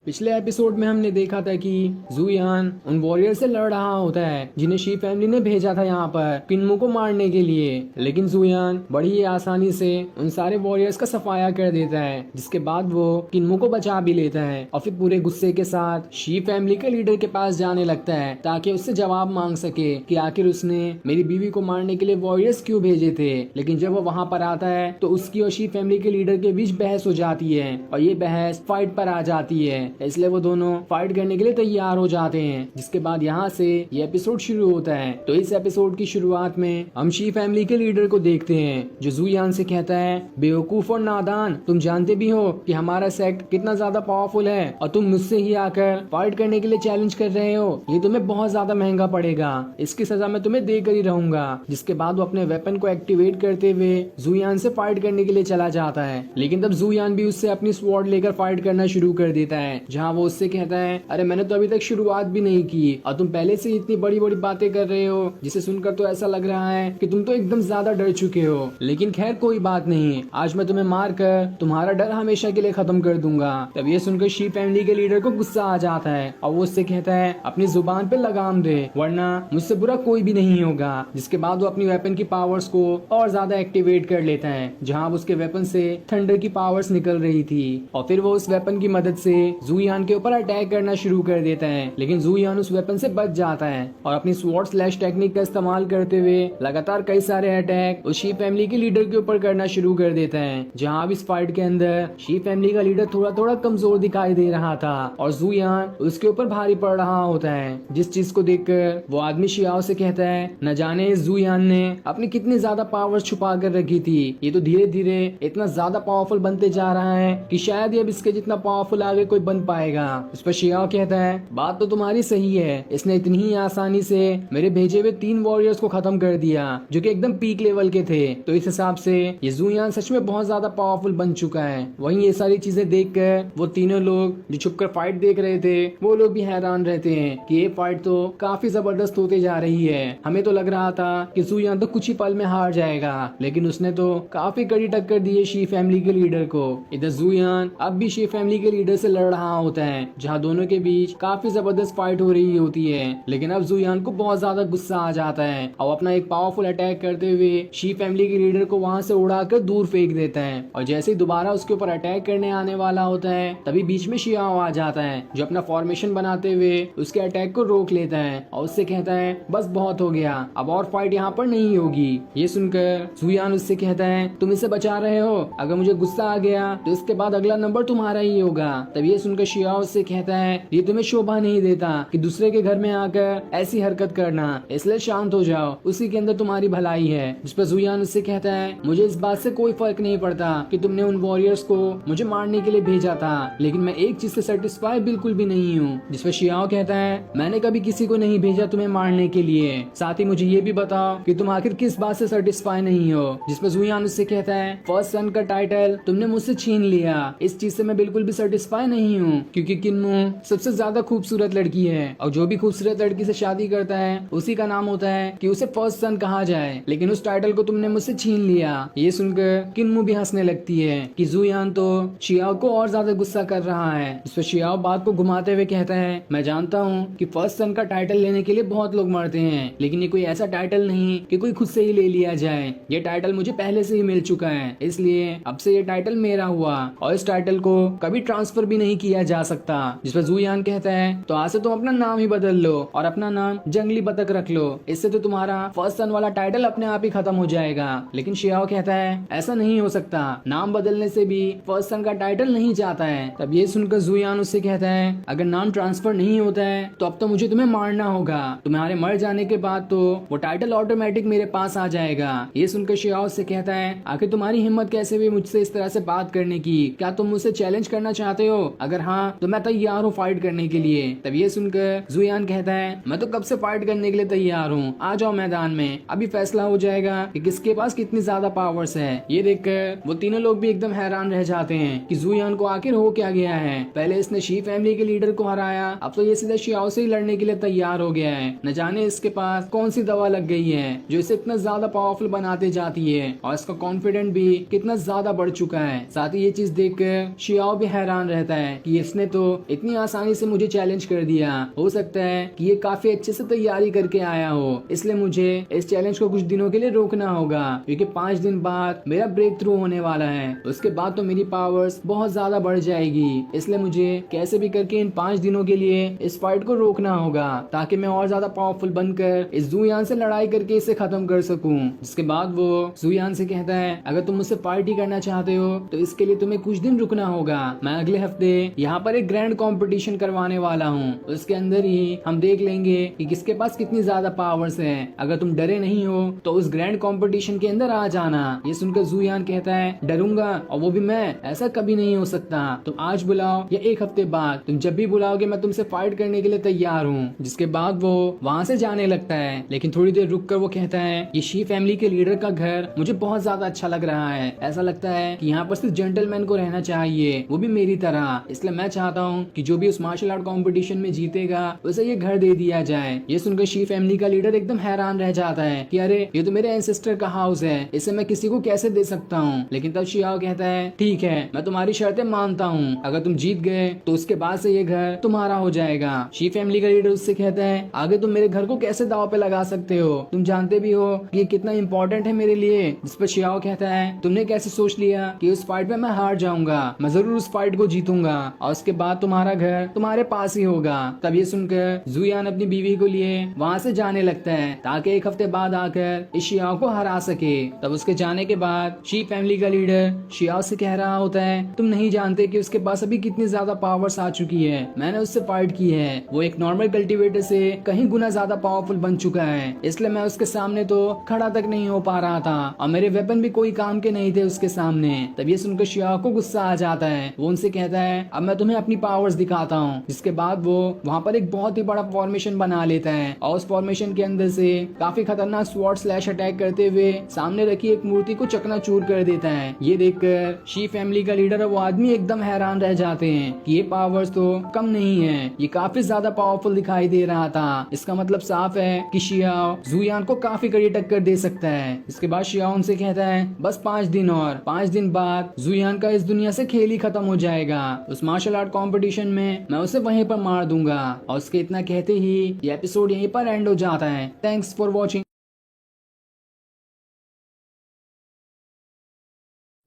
पिछले एपिसोड में हमने देखा था कि जुयान उन वॉरियर से लड़ रहा होता है जिन्हें शी फैमिली ने भेजा था यहाँ पर किन्मू को मारने के लिए, लेकिन जुयान बड़ी ही आसानी से उन सारे वॉरियर्स का सफाया कर देता है, जिसके बाद वो किन्मू को बचा भी लेता है और फिर पूरे गुस्से के साथ शी फैमिली के लीडर के पास जाने लगता है ताकि उससे जवाब मांग सके कि आखिर उसने मेरी बीवी को मारने के लिए वॉरियर्स क्यों भेजे थे। लेकिन जब वो वहाँ पर आता है तो उसकी और शी फैमिली के लीडर के बीच बहस हो जाती है और ये बहस फाइट पर आ जाती है। इसलिए वो दोनों फाइट करने के लिए तैयार हो जाते हैं। जिसके बाद यहाँ से ये एपिसोड शुरू होता है। तो इस एपिसोड की शुरुआत में हम शी फैमिली के लीडर को देखते हैं जो ज़ुयान से कहता है, बेवकूफ और नादान, तुम जानते भी हो कि हमारा सेक्ट कितना ज्यादा पावरफुल है और तुम मुझसे ही आकर फाइट करने के लिए चैलेंज कर रहे हो। ये तुम्हें बहुत ज्यादा महंगा पड़ेगा, इसकी सजा मैं तुम्हें देकर ही रहूंगा। जिसके बाद वो अपने वेपन को एक्टिवेट करते हुए ज़ुयान से फाइट करने के लिए चला जाता है। लेकिन तब ज़ुयान भी उससे अपनी स्वॉर्ड लेकर फाइट करना शुरू कर देता है, जहाँ वो उससे कहता है, अरे मैंने तो अभी तक शुरुआत भी नहीं की और तुम पहले से इतनी बड़ी बड़ी बातें कर रहे हो, जिसे सुनकर तो ऐसा लग रहा है कि तुम तो एकदम ज्यादा डर चुके हो। लेकिन खैर कोई बात नहीं, आज मैं तुम्हें मार कर तुम्हारा डर हमेशा के लिए खत्म कर दूंगा। तब ये सुनकर शी फैमिली के लीडर को गुस्सा आ जाता है और वो उससे कहता है, अपनी जुबान पे लगाम दे वरना मुझसे बुरा कोई भी नहीं होगा। जिसके बाद वो अपनी वेपन की पावर्स को और ज्यादा एक्टिवेट कर लेता है, जहाँ उसके वेपन से थंडर की पावर्स निकल रही थी और फिर वो उस वेपन की मदद से ज़ुयान के ऊपर अटैक करना शुरू कर देता है। लेकिन ज़ुयान उस वेपन से बच जाता है और अपनी स्वॉर्ड स्लैश टेक्निक का इस्तेमाल करते हुए लगातार कई सारे अटैक उस शी फैमिली के लीडर के ऊपर करना शुरू कर देता है। जहाँ इस फाइट के अंदर शी फैमिली का लीडर थोड़ा थोड़ा कमजोर दिखाई दे रहा था और ज़ुयान उसके ऊपर भारी पड़ रहा होता है। जिस चीज को देखकर वो आदमी शियाओ से कहता है, न जाने इस ज़ुयान ने अपनी कितनी ज्यादा पावर छुपा कर रखी थी, ये तो धीरे धीरे इतना ज्यादा पावरफुल बनते जा रहा है कि शायद ये अब इसके जितना पावरफुल आगे कोई बन पाएगा। उस पर शियाओ कहता है, बात तो तुम्हारी सही है, इसने इतनी ही आसानी से मेरे भेजे हुए 3 वॉरियर्स को खत्म कर दिया जो कि एकदम पीक लेवल के थे। तो इस हिसाब से ये ज़ुयान सच में बहुत ज्यादा पावरफुल बन चुका है। वहीं ये सारी चीजें देखकर वो तीनों लोग जो छुपकर फाइट देख रहे थे वो लोग भी हैरान रहते हैं कि ये फाइट तो काफी जबरदस्त होते जा रही है। हमें तो लग रहा था कि ज़ुयान तो कुछ ही पल में हार जाएगा, लेकिन उसने तो काफी कड़ी टक्कर दी है शी फैमिली के लीडर को। इधर ज़ुयान अब भी शी फैमिली के लीडर से लड़ रहा होता है, जहाँ दोनों के बीच काफी जबरदस्त फाइट हो रही होती है। लेकिन अब ज़ुयान को बहुत ज्यादा गुस्सा आ जाता है और अपना एक पावरफुल अटैक करते हुए शी फैमिली के लीडर को वहाँ से उड़ाकर दूर फेंक देता है। और जैसे ही दोबारा उसके ऊपर अटैक करने आने वाला होता है, तभी बीच में शियाओ आ जाता है जो अपना फॉर्मेशन बनाते हुए उसके अटैक को रोक लेता है और उससे कहता है, बस बहुत हो गया, अब और फाइट यहाँ पर नहीं होगी। ये सुनकर ज़ुयान उससे कहता है, तुम इसे बचा रहे हो, अगर मुझे गुस्सा आ गया तो इसके बाद अगला नंबर तुम्हारा ही होगा। तब ये सुनकर शियाओ उससे कहता है, ये तुम्हें शोभा नहीं देता कि दूसरे के घर में आकर ऐसी हरकत करना, इसलिए शांत हो जाओ, उसी के अंदर तुम्हारी भलाई है। जिस पर ज़ुयान उससे कहता है, मुझे इस बात से कोई फर्क नहीं पड़ता कि तुमने उन वॉरियर्स को मुझे मारने के लिए भेजा था, लेकिन मैं एक चीज से सेटिस्फाई बिल्कुल भी नहीं हूँ। जिस पर शियाओ कहता है, मैंने कभी किसी को नहीं भेजा तुम्हें मारने के लिए, साथ ही मुझे ये भी बताओ कि तुम आखिर किस बात से सेटिस्फाई नहीं हो। जिस पर ज़ुयान उससे कहता है, फर्स्ट सन का टाइटल तुमने मुझसे छीन लिया, इस चीज से मैं बिल्कुल भी सेटिस्फाई नहीं हूँ, क्योंकि किन्मू सबसे ज्यादा खूबसूरत लड़की है और जो भी खूबसूरत लड़की से शादी करता है उसी का नाम होता है कि उसे फर्स्ट सन कहा जाए, लेकिन उस टाइटल को तुमने मुझसे छीन लिया। ये सुनकर किन्मू भी हंसने लगती है कि ज़ुयान तो शियाओ को और ज्यादा गुस्सा कर रहा है। इस पर शियाओ बात को घुमाते हुए कहता है, मैं जानता हूँ कि फर्स्ट सन का टाइटल लेने के लिए बहुत लोग मरते हैं, लेकिन ये कोई ऐसा टाइटल नहीं कि कोई खुद से ही ले लिया जाए। ये टाइटल मुझे पहले से ही मिल चुका है, इसलिए अब से ये टाइटल मेरा हुआ और इस टाइटल को कभी ट्रांसफर भी नहीं किया जा सकता। जिस पर ज़ुयान कहता है, तो आज से तुम अपना नाम ही बदल लो और अपना नाम जंगली बतख रख लो, इससे तो तुम्हारा फर्स्ट सन वाला टाइटल अपने आप ही खत्म हो जाएगा। लेकिन शियाओ कहता है, ऐसा नहीं हो सकता, नाम बदलने से भी फर्स्ट सन का टाइटल नहीं जाता है। तब ये सुनकर ज़ुयान उससे कहता है, अगर नाम ट्रांसफर नहीं होता है तो अब तो मुझे तुम्हें मारना होगा, तुम्हारे मर जाने के बाद तो वो टाइटल ऑटोमेटिक मेरे पास आ जाएगा। ये सुनकर शियाओ से कहता है, आखिर तुम्हारी हिम्मत कैसे हुई मुझसे इस तरह से बात करने की, क्या तुम मुझसे चैलेंज करना चाहते हो? अगर हाँ तो मैं तैयार हूँ फाइट करने के लिए। तब ये सुनकर ज़ुयान कहता है, मैं तो कब से फाइट करने के लिए तैयार हूँ, आ जाओ मैदान में, अभी फैसला हो जाएगा कि किसके पास कितनी ज्यादा पावर्स है। ये देखकर वो तीनों लोग भी एकदम हैरान रह जाते हैं कि ज़ुयान को आखिर हो क्या गया है। पहले इसने शी फैमिली के लीडर को हराया, अब तो ये सीधा शियाओ से ही लड़ने के लिए तैयार हो गया है। न जाने इसके पास कौन सी दवा लग गई है जो इसे इतना ज्यादा पावरफुल बनाते जाती है और इसका कॉन्फिडेंट भी कितना ज्यादा बढ़ चुका है। साथ ही ये चीज देखकर शियाओ भी हैरान रहता है कि इसने तो इतनी आसानी से मुझे चैलेंज कर दिया, हो सकता है कि ये काफी अच्छे से तैयारी करके आया हो, इसलिए मुझे इस चैलेंज को कुछ दिनों के लिए रोकना होगा, क्योंकि 5 दिन बाद मेरा ब्रेक थ्रू होने वाला है, उसके बाद तो मेरी पावर्स बहुत ज्यादा बढ़ जाएगी, इसलिए मुझे कैसे भी करके इन 5 दिनों के लिए इस फाइट को रोकना होगा ताकि मैं और ज्यादा पावरफुल बनकर इस ज़ुयान से लड़ाई करके इसे खत्म कर सकूं। जिसके बाद वो ज़ुयान से कहता है, अगर तुम मुझसे पार्टी करना चाहते हो तो इसके लिए तुम्हें कुछ दिन रुकना होगा, मैं अगले हफ्ते यहाँ पर एक ग्रैंड कंपटीशन करवाने वाला हूँ। उसके अंदर ही हम देख लेंगे कि किसके पास कितनी ज्यादा पावर्स है। अगर तुम डरे नहीं हो तो उस ग्रैंड कंपटीशन के अंदर आ जाना। ये सुनकर जुयान कहता है डरूंगा, और वो भी मैं? ऐसा कभी नहीं हो सकता। तुम आज बुलाओ या एक हफ्ते बाद, तुम जब भी बुलाओगे मैं तुमसे फाइट करने के लिए तैयार हूँ। जिसके बाद वो वहाँ से जाने लगता है। लेकिन थोड़ी देर रुक कर वो कहता है ये शी फैमिली के लीडर का घर मुझे बहुत ज्यादा अच्छा लग रहा है। ऐसा लगता है कि यहाँ पर सिर्फ जेंटलमैन को रहना चाहिए, वो भी मेरी तरह। इसलिए मैं चाहता हूँ कि जो भी उस मार्शल आर्ट कॉम्पिटिशन में जीतेगा उसे ये घर दे दिया जाए। ये सुनकर शी फैमिली का लीडर एकदम हैरान रह जाता है कि अरे ये तो मेरे एंसेस्टर का हाउस है, इसे मैं किसी को कैसे दे सकता हूँ। लेकिन तब शियाओ कहता है ठीक है, मैं तुम्हारी शर्तें मानता हूँ। अगर तुम जीत गए तो उसके बाद से ये घर तुम्हारा हो जाएगा। शी फैमिली का लीडर उससे कहता है आगे तुम मेरे घर को कैसे दाव पे लगा सकते हो? तुम जानते भी हो कि ये कितना इंपॉर्टेंट है मेरे लिए। जिस पर शियाओ कहता है तुमने कैसे सोच लिया कि उस फाइट में मैं हार जाऊंगा? मैं जरूर उस फाइट को जीतूंगा और उसके बाद तुम्हारा घर तुम्हारे पास ही होगा। तब ये सुनकर जुयान अपनी बीवी को लिए वहाँ से जाने लगता है ताकि एक हफ्ते बाद आकर इस शियाओ को हरा सके। तब उसके जाने के बाद शी फैमिली का लीडर शियाओ से कह रहा होता है तुम नहीं जानते कि उसके पास अभी कितनी ज्यादा पावर्स आ चुकी है। मैंने उससे फाइट की है, वो एक नॉर्मल कल्टीवेटर से कहीं गुना ज्यादा पावरफुल बन चुका है। इसलिए मैं उसके सामने तो खड़ा तक नहीं हो पा रहा था और मेरे वेपन भी कोई काम के नहीं थे उसके सामने। तब ये सुनकर शियाओ को गुस्सा आ जाता है। वो उनसे कहता है अब मैं तुम्हें अपनी पावर्स दिखाता हूँ। जिसके बाद वो वहाँ पर एक बहुत ही बड़ा फॉर्मेशन बना लेता है और उस फॉर्मेशन के अंदर से काफी खतरनाक स्वॉर्ड स्लैश अटैक करते हुए सामने रखी एक मूर्ति को चकनाचूर कर देता है। ये देखकर शी फैमिली का लीडर और वो आदमी एकदम हैरान रह जाते हैं कि ये पावर्स तो कम नहीं है, ये काफी ज्यादा पावरफुल दिखाई दे रहा था। इसका मतलब साफ है कि शियाओ जुयान को काफी कड़ी टक्कर दे सकता है। इसके बाद शियाओ उनसे कहता है बस 5 दिन और 5 दिन बाद जुयान का इस दुनिया से खेल ही खत्म हो जाएगा। उस मार्शल आर्ट कॉम्पिटिशन में मैं उसे वहीं पर मार दूंगा। और उसके इतना कहते ही ये एपिसोड यहीं पर एंड हो जाता है। Thanks for watching.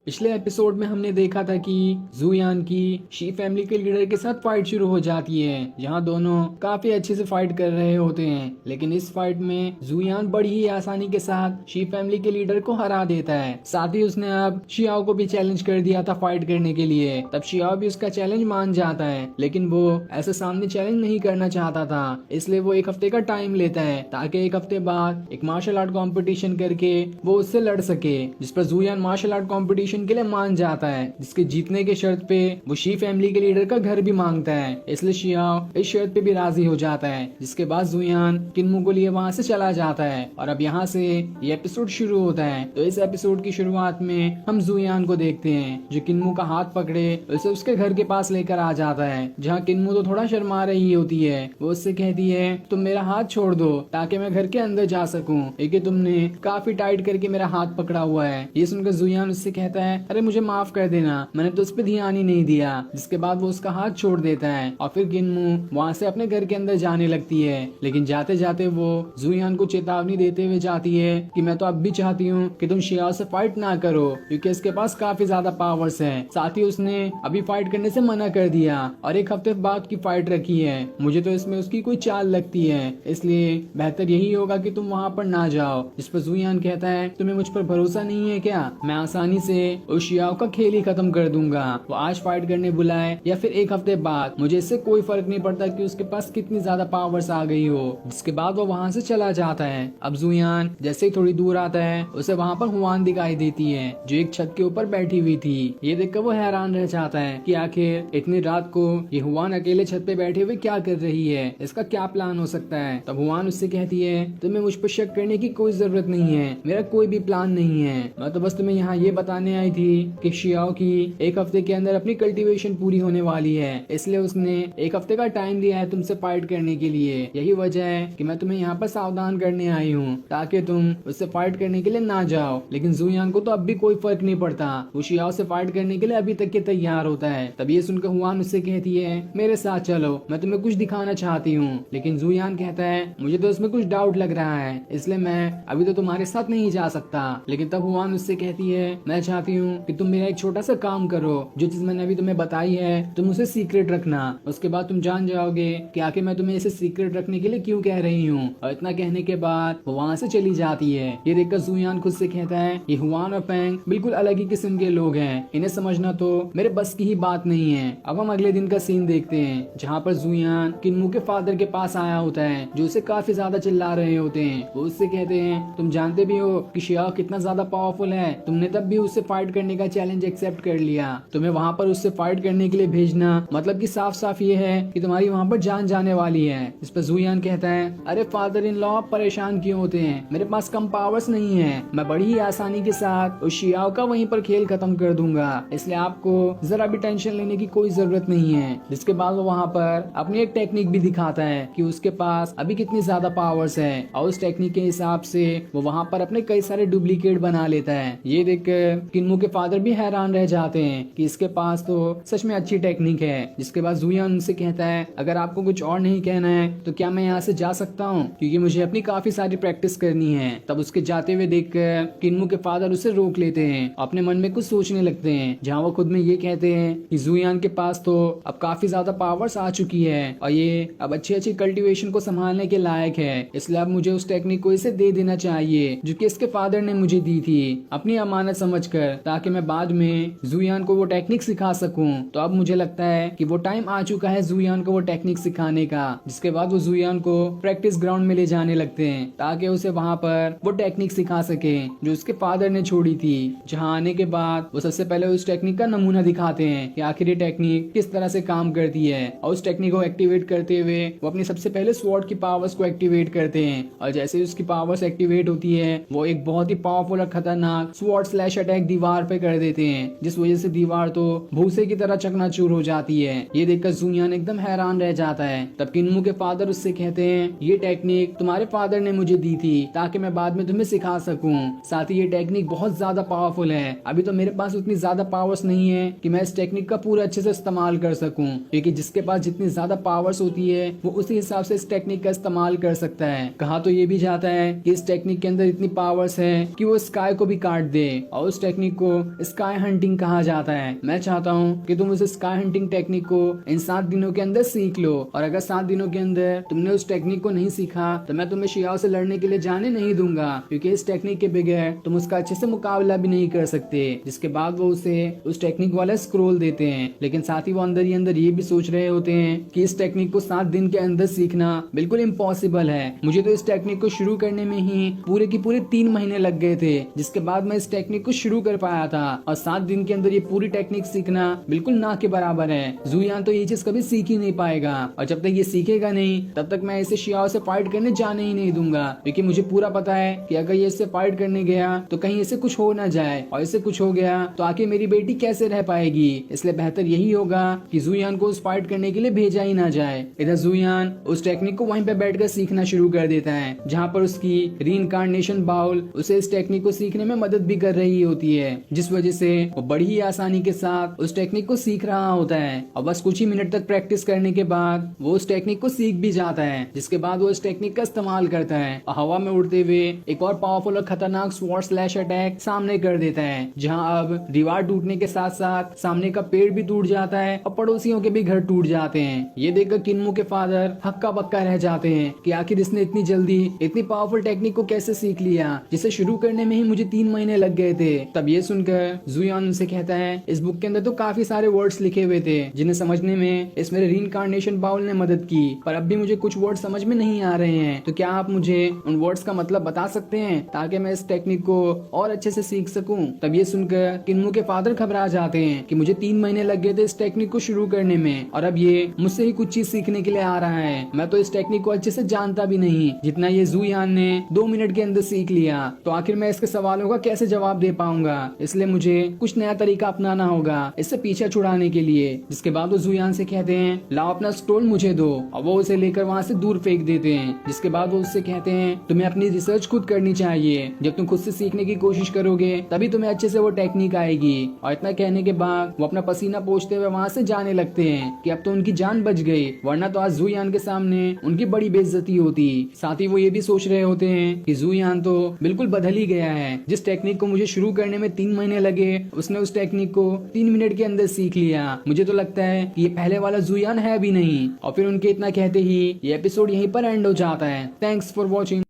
पिछले एपिसोड में हमने देखा था कि जुयान की शी फैमिली के लीडर के साथ फाइट शुरू हो जाती है, जहां दोनों काफी अच्छे से फाइट कर रहे होते हैं। लेकिन इस फाइट में जुयान बड़ी ही आसानी के साथ शी फैमिली के लीडर को हरा देता है। साथ ही उसने अब शियाओ को भी चैलेंज कर दिया था फाइट करने के लिए। तब शियाओ भी उसका चैलेंज मान जाता है, लेकिन वो ऐसे सामने चैलेंज नहीं करना चाहता था। इसलिए वो एक हफ्ते का टाइम लेता है ताकि एक हफ्ते बाद एक मार्शल आर्ट कॉम्पिटिशन करके वो उससे लड़ सके। जिस पर जुयान मार्शल आर्ट कॉम्पिटिशन के लिए मान जाता है, जिसके जीतने के शर्त पे वो शी फैमिली के लीडर का घर भी मांगता है। इसलिए शियाओ इस शर्त पे भी राजी हो जाता है। जिसके बाद जुयान किन्मू को लिए वहाँ से चला जाता है और अब यहाँ से ये एपिसोड शुरू होता है। तो इस एपिसोड की शुरुआत में हम जुयान को देखते हैं जो किन्मू का हाथ पकड़े उसे उसके घर के पास लेकर आ जाता है, जहाँ किन्मू तो थोड़ा शर्मा रही होती है। वो उससे कहती है तुम मेरा हाथ छोड़ दो ताकि मैं घर के अंदर जा सकूं, क्योंकि तुमने काफी टाइट करके मेरा हाथ पकड़ा हुआ है। ये सुनकर जुयान उससे कहता है अरे मुझे माफ कर देना, मैंने तो उस पर ध्यान ही नहीं दिया। जिसके बाद वो उसका हाथ छोड़ देता है और फिर किन्मू वहाँ से अपने घर के अंदर जाने लगती है। लेकिन जाते जाते वो जुयान को चेतावनी देते हुए जाती है कि मैं तो अब भी चाहती हूँ कि तुम शियाओ से फाइट ना करो, क्योंकि इसके पास काफी ज्यादा पावर्स है। साथ ही उसने अभी फाइट करने से मना कर दिया और एक हफ्ते बाद की फाइट रखी है। मुझे तो इसमें उसकी कोई चाल लगती है, इसलिए बेहतर यही होगा कि तुम वहाँ पर ना जाओ। जिस पर जुयान कहता है तुम्हें मुझ पर भरोसा नहीं है क्या? मैं आसानी से उस शियाओ का खेल ही खत्म कर दूंगा। वो आज फाइट करने बुलाए या फिर एक हफ्ते बाद, मुझे इससे कोई फर्क नहीं पड़ता कि उसके पास कितनी ज्यादा पावर्स आ गई हो। जिसके बाद वो वहाँ से चला जाता है। अब जुयान जैसे ही थोड़ी दूर आता है उसे वहाँ पर हुआन दिखाई देती है जो एक छत के ऊपर बैठी हुई थी। ये देखकर वो हैरान रह जाता है कि आखिर इतनी रात को ये हुआन अकेले छत पे बैठे हुए क्या कर रही है, इसका क्या प्लान हो सकता है। तब हुआन उससे कहती है तुम्हें मुझ पर शक करने की कोई जरूरत नहीं है, मेरा कोई भी प्लान नहीं है। मैं तो बस तुम्हें यहाँ ये बताने आई थी कि शियाओ की एक हफ्ते के अंदर अपनी कल्टीवेशन पूरी होने वाली है, इसलिए उसने एक हफ्ते का टाइम दिया है तुमसे फाइट करने के लिए। यही वजह है कि मैं तुम्हें यहाँ पर सावधान करने आई हूँ ताकि तुम उससे फाइट करने के लिए ना जाओ। लेकिन जुयान को तो अब भी कोई फर्क नहीं पड़ता, वो शियाओ से फाइट करने के लिए अभी तक के तैयार होता है। तब ये सुनकर हुआन उससे कहती है मेरे साथ चलो, मैं तुम्हें कुछ दिखाना चाहती हूँ। लेकिन जुयान कहता है मुझे तो इसमें कुछ डाउट लग रहा है, इसलिए मैं अभी तो तुम्हारे साथ नहीं जा सकता। लेकिन तब हुआन उससे कहती है मैं चाहती चाहती हूँ कि तुम मेरा एक छोटा सा काम करो, जो चीज मैंने अभी तुम्हें बताई है तुम उसे सीक्रेट रखना। उसके बाद तुम जान जाओगे कि आखिर मैं तुम्हें इसे सीक्रेट रखने के लिए क्यों कह रही हूँ। और इतना कहने के बाद वो वहाँ से चली जाती है। ये देखकर जुयान खुद से कहता है ये हुआन और फेंग बिल्कुल अलग ही किस्म के लोग हैं, इन्हें समझना तो मेरे बस की ही बात नहीं है। अब हम अगले दिन का सीन देखते हैं, जहाँ पर जुयान किन्मू के फादर के पास आया होता है, जो उसे काफी ज्यादा चिल्ला रहे होते हैं। वो उससे कहते हैं तुम जानते भी हो कि शियाओ कितना ज्यादा पावरफुल है, तुमने तब भी उससे फाइट करने का चैलेंज एक्सेप्ट कर लिया। तुम्हें वहाँ पर उससे फाइट करने के लिए भेजना मतलब कि साफ साफ ये है कि तुम्हारी वहाँ पर जान जाने वाली है। इस पर जुयान कहता है अरे फादर इन लॉ परेशान क्यों होते हैं, मेरे पास कम पावर्स नहीं है, मैं बड़ी ही आसानी के साथ उस शियाओ का वहीं पर खेल खत्म कर दूंगा, इसलिए आपको जरा भी टेंशन लेने की कोई जरूरत नहीं है। जिसके बाद वो वहाँ पर अपनी एक टेक्निक भी दिखाता है कि उसके पास अभी कितनी ज्यादा पावर्स है, और उस टेक्निक के हिसाब से वो वहाँ पर अपने कई सारे डुप्लीकेट बना लेता है। ये देखकर किन्मू के फादर भी हैरान रह जाते हैं कि इसके पास तो सच में अच्छी टेक्निक है। जिसके बाद जुयान उनसे कहता है अगर आपको कुछ और नहीं कहना है तो क्या मैं यहाँ से जा सकता हूँ, क्योंकि मुझे अपनी काफी सारी प्रैक्टिस करनी है। तब उसके जाते हुए देखकर किन्मू के फादर उसे रोक लेते हैं, अपने मन में कुछ सोचने लगते हैं, जहाँ वो खुद में ये कहते हैं कि जुयान के पास तो अब काफी ज्यादा पावर्स आ चुकी है और ये अब अच्छी अच्छी कल्टीवेशन को संभालने के लायक है, इसलिए अब मुझे उस टेक्निक को इसे दे देना चाहिए जो कि इसके फादर ने मुझे दी थी अपनी अमानत समझकर, ताकि मैं बाद में जुयान को वो टेक्निक सिखा सकूं। तो अब मुझे लगता है कि वो टाइम आ चुका है जुयान को वो टेक्निक सिखाने का। जिसके बाद वो जुयान को प्रैक्टिस ग्राउंड में ले जाने लगते हैं ताकि उसे वहाँ पर वो टेक्निक सिखा सके जो उसके फादर ने छोड़ी थी। जहाँ आने के बाद वो सबसे पहले उस टेक्निक का नमूना दिखाते हैं कि आखिर ये टेक्निक किस तरह से काम करती है, और उस टेक्निक को एक्टिवेट करते हुए वो अपनी सबसे पहले स्वॉर्ड की पावर्स को एक्टिवेट करते हैं। और जैसे ही उसकी पावर्स एक्टिवेट होती है वो एक बहुत ही पावरफुल और खतरनाक स्वॉर्ड स्लैश अटैक दीवार पे कर देते हैं, जिस वजह से दीवार तो भूसे की तरह चकनाचूर हो जाती है। ये देखकर जुयान एकदम हैरान रह जाता है। तब किन्मू के फादर उससे कहते हैं ये टेक्निक तुम्हारे फादर ने मुझे दी थी ताकि मैं बाद में तुम्हें सिखा सकूं, साथ ही ये टेक्निक बहुत ज्यादा पावरफुल है, अभी तो मेरे पास उतनी ज्यादा पावर्स नहीं है कि मैं इस टेक्निक का पूरा अच्छे से इस्तेमाल कर सकूं, क्योंकि जिसके पास जितनी ज्यादा पावर्स होती है वो उसी हिसाब से इस टेक्निक का इस्तेमाल कर सकता है। कहा तो ये भी जाता है कि इस टेक्निक के अंदर इतनी पावर्स है कि वो स्काई को भी काट दे, और उस टेक्निक को स्काई हंटिंग कहा जाता है। मैं चाहता हूँ कि तुम उस स्काई हंटिंग टेक्निक को इन 7 दिनों के अंदर सीख लो, और अगर 7 दिनों के अंदर तुमने उस टेक्निक को नहीं सीखा तो मैं तुम्हें शियाओ से लड़ने के लिए जाने नहीं दूंगा, क्योंकि इस टेक्निक के बगैर तुम उसका अच्छे से मुकाबला भी नहीं कर सकते। जिसके बाद वो उसे उस टेक्निक वाला स्क्रोल देते हैं, लेकिन साथ ही वो अंदर ही अंदर ये भी सोच रहे होते हैं कि इस टेक्निक को 7 दिन के अंदर सीखना बिल्कुल इम्पॉसिबल है। मुझे तो इस टेक्निक को शुरू करने में ही पूरे की पूरे 3 महीने लग गए थे, जिसके बाद मैं इस टेक्निक को शुरू कर पाया था, और 7 दिन के अंदर ये पूरी टेक्निक सीखना बिल्कुल ना के बराबर है। जुयान तो ये चीज कभी सीख ही नहीं पाएगा, और जब तक ये सीखेगा नहीं तब तक मैं इसे शियाओ से फाइट करने जाने ही नहीं दूंगा, क्योंकि मुझे पूरा पता है कि अगर ये इससे फाइट करने गया तो कहीं इसे कुछ हो ना जाए, और इसे कुछ हो गया तो आखिर मेरी बेटी कैसे रह पाएगी। इसलिए बेहतर यही होगा कि जुयान को उस फाइट करने के लिए भेजा ही ना जाए। इधर जुयान उस टेक्निक को वहीं पे बैठकर सीखना शुरू कर देता है, जहाँ पर उसकी रीइंकार्नेशन बाउल उसे इस टेक्निक को सीखने में मदद भी कर रही होती है, जिस वजह से वो बड़ी ही आसानी के साथ उस टेक्निक को सीख रहा होता है। और बस कुछ ही मिनट तक प्रैक्टिस करने के बाद वो उस टेक्निक को सीख भी जाता है, जिसके बाद वो इस टेक्निक का इस्तेमाल करता है और हवा में उड़ते हुए एक और पावरफुल और खतरनाक स्वॉर्ड स्लैश अटैक सामने कर देता है, जहाँ अब दीवार टूटने के साथ साथ सामने का पेड़ भी टूट जाता है और पड़ोसियों के भी घर टूट जाते हैं। ये देखकर किन्मू के फादर हक्का बक्का रह जाते हैं कि आखिर इसने इतनी जल्दी इतनी पावरफुल टेक्निक को कैसे सीख लिया, जिसे शुरू करने में ही मुझे 3 महीने लग गए थे। तब ये सुनकर जुयान उनसे कहता है इस बुक के अंदर तो काफी सारे वर्ड्स लिखे हुए थे जिन्हें समझने में इस मेरे रीइंकार्नेशन बाउल ने मदद की, पर अब भी मुझे कुछ वर्ड समझ में नहीं आ रहे हैं, तो क्या आप मुझे उन वर्ड्स का मतलब बता सकते हैं ताकि मैं इस टेक्निक को और अच्छे से सीख सकूं। तब ये सुनकर किन्मू के फादर घबरा जाते हैं कि मुझे 3 महीने लग गए थे इस टेक्निक को शुरू करने में, और अब ये मुझसे ही कुछ चीज सीखने के लिए आ रहा है। मैं तो इस टेक्निक को अच्छे से जानता भी नहीं जितना ये जुयान ने 2 मिनट के अंदर सीख लिया, तो आखिर मैं इसके सवालों का कैसे जवाब दे पाऊंगा। इसलिए मुझे कुछ नया तरीका अपनाना होगा इससे पीछा छुड़ाने के लिए। जिसके बाद वो जुयान से कहते हैं लाओ अपना स्टोल मुझे दो, और वो उसे लेकर वहाँ से दूर फेंक देते हैं। जिसके बाद वो उससे कहते हैं तुम्हें अपनी रिसर्च खुद करनी चाहिए, जब तुम खुद से सीखने की कोशिश करोगे तभी तुम्हें अच्छे से वो टेक्निक आएगी। और इतना कहने के बाद वो अपना पसीना पोंछते हुए वहाँ से जाने लगते हैं कि अब तो उनकी जान बच गई, वरना तो आज जुयान के सामने उनकी बड़ी बेइज्जती होती। साथ ही वो ये भी सोच रहे होते हैं कि जुयान तो बिल्कुल बदल ही गया है, जिस टेक्निक को मुझे शुरू करने में 3 महीने लगे उसने उस टेक्निक को 3 मिनट के अंदर सीख लिया। मुझे तो लगता है कि ये पहले वाला जुयान है भी नहीं। और फिर उनके इतना कहते ही ये एपिसोड यहीं पर एंड हो जाता है। Thanks for watching.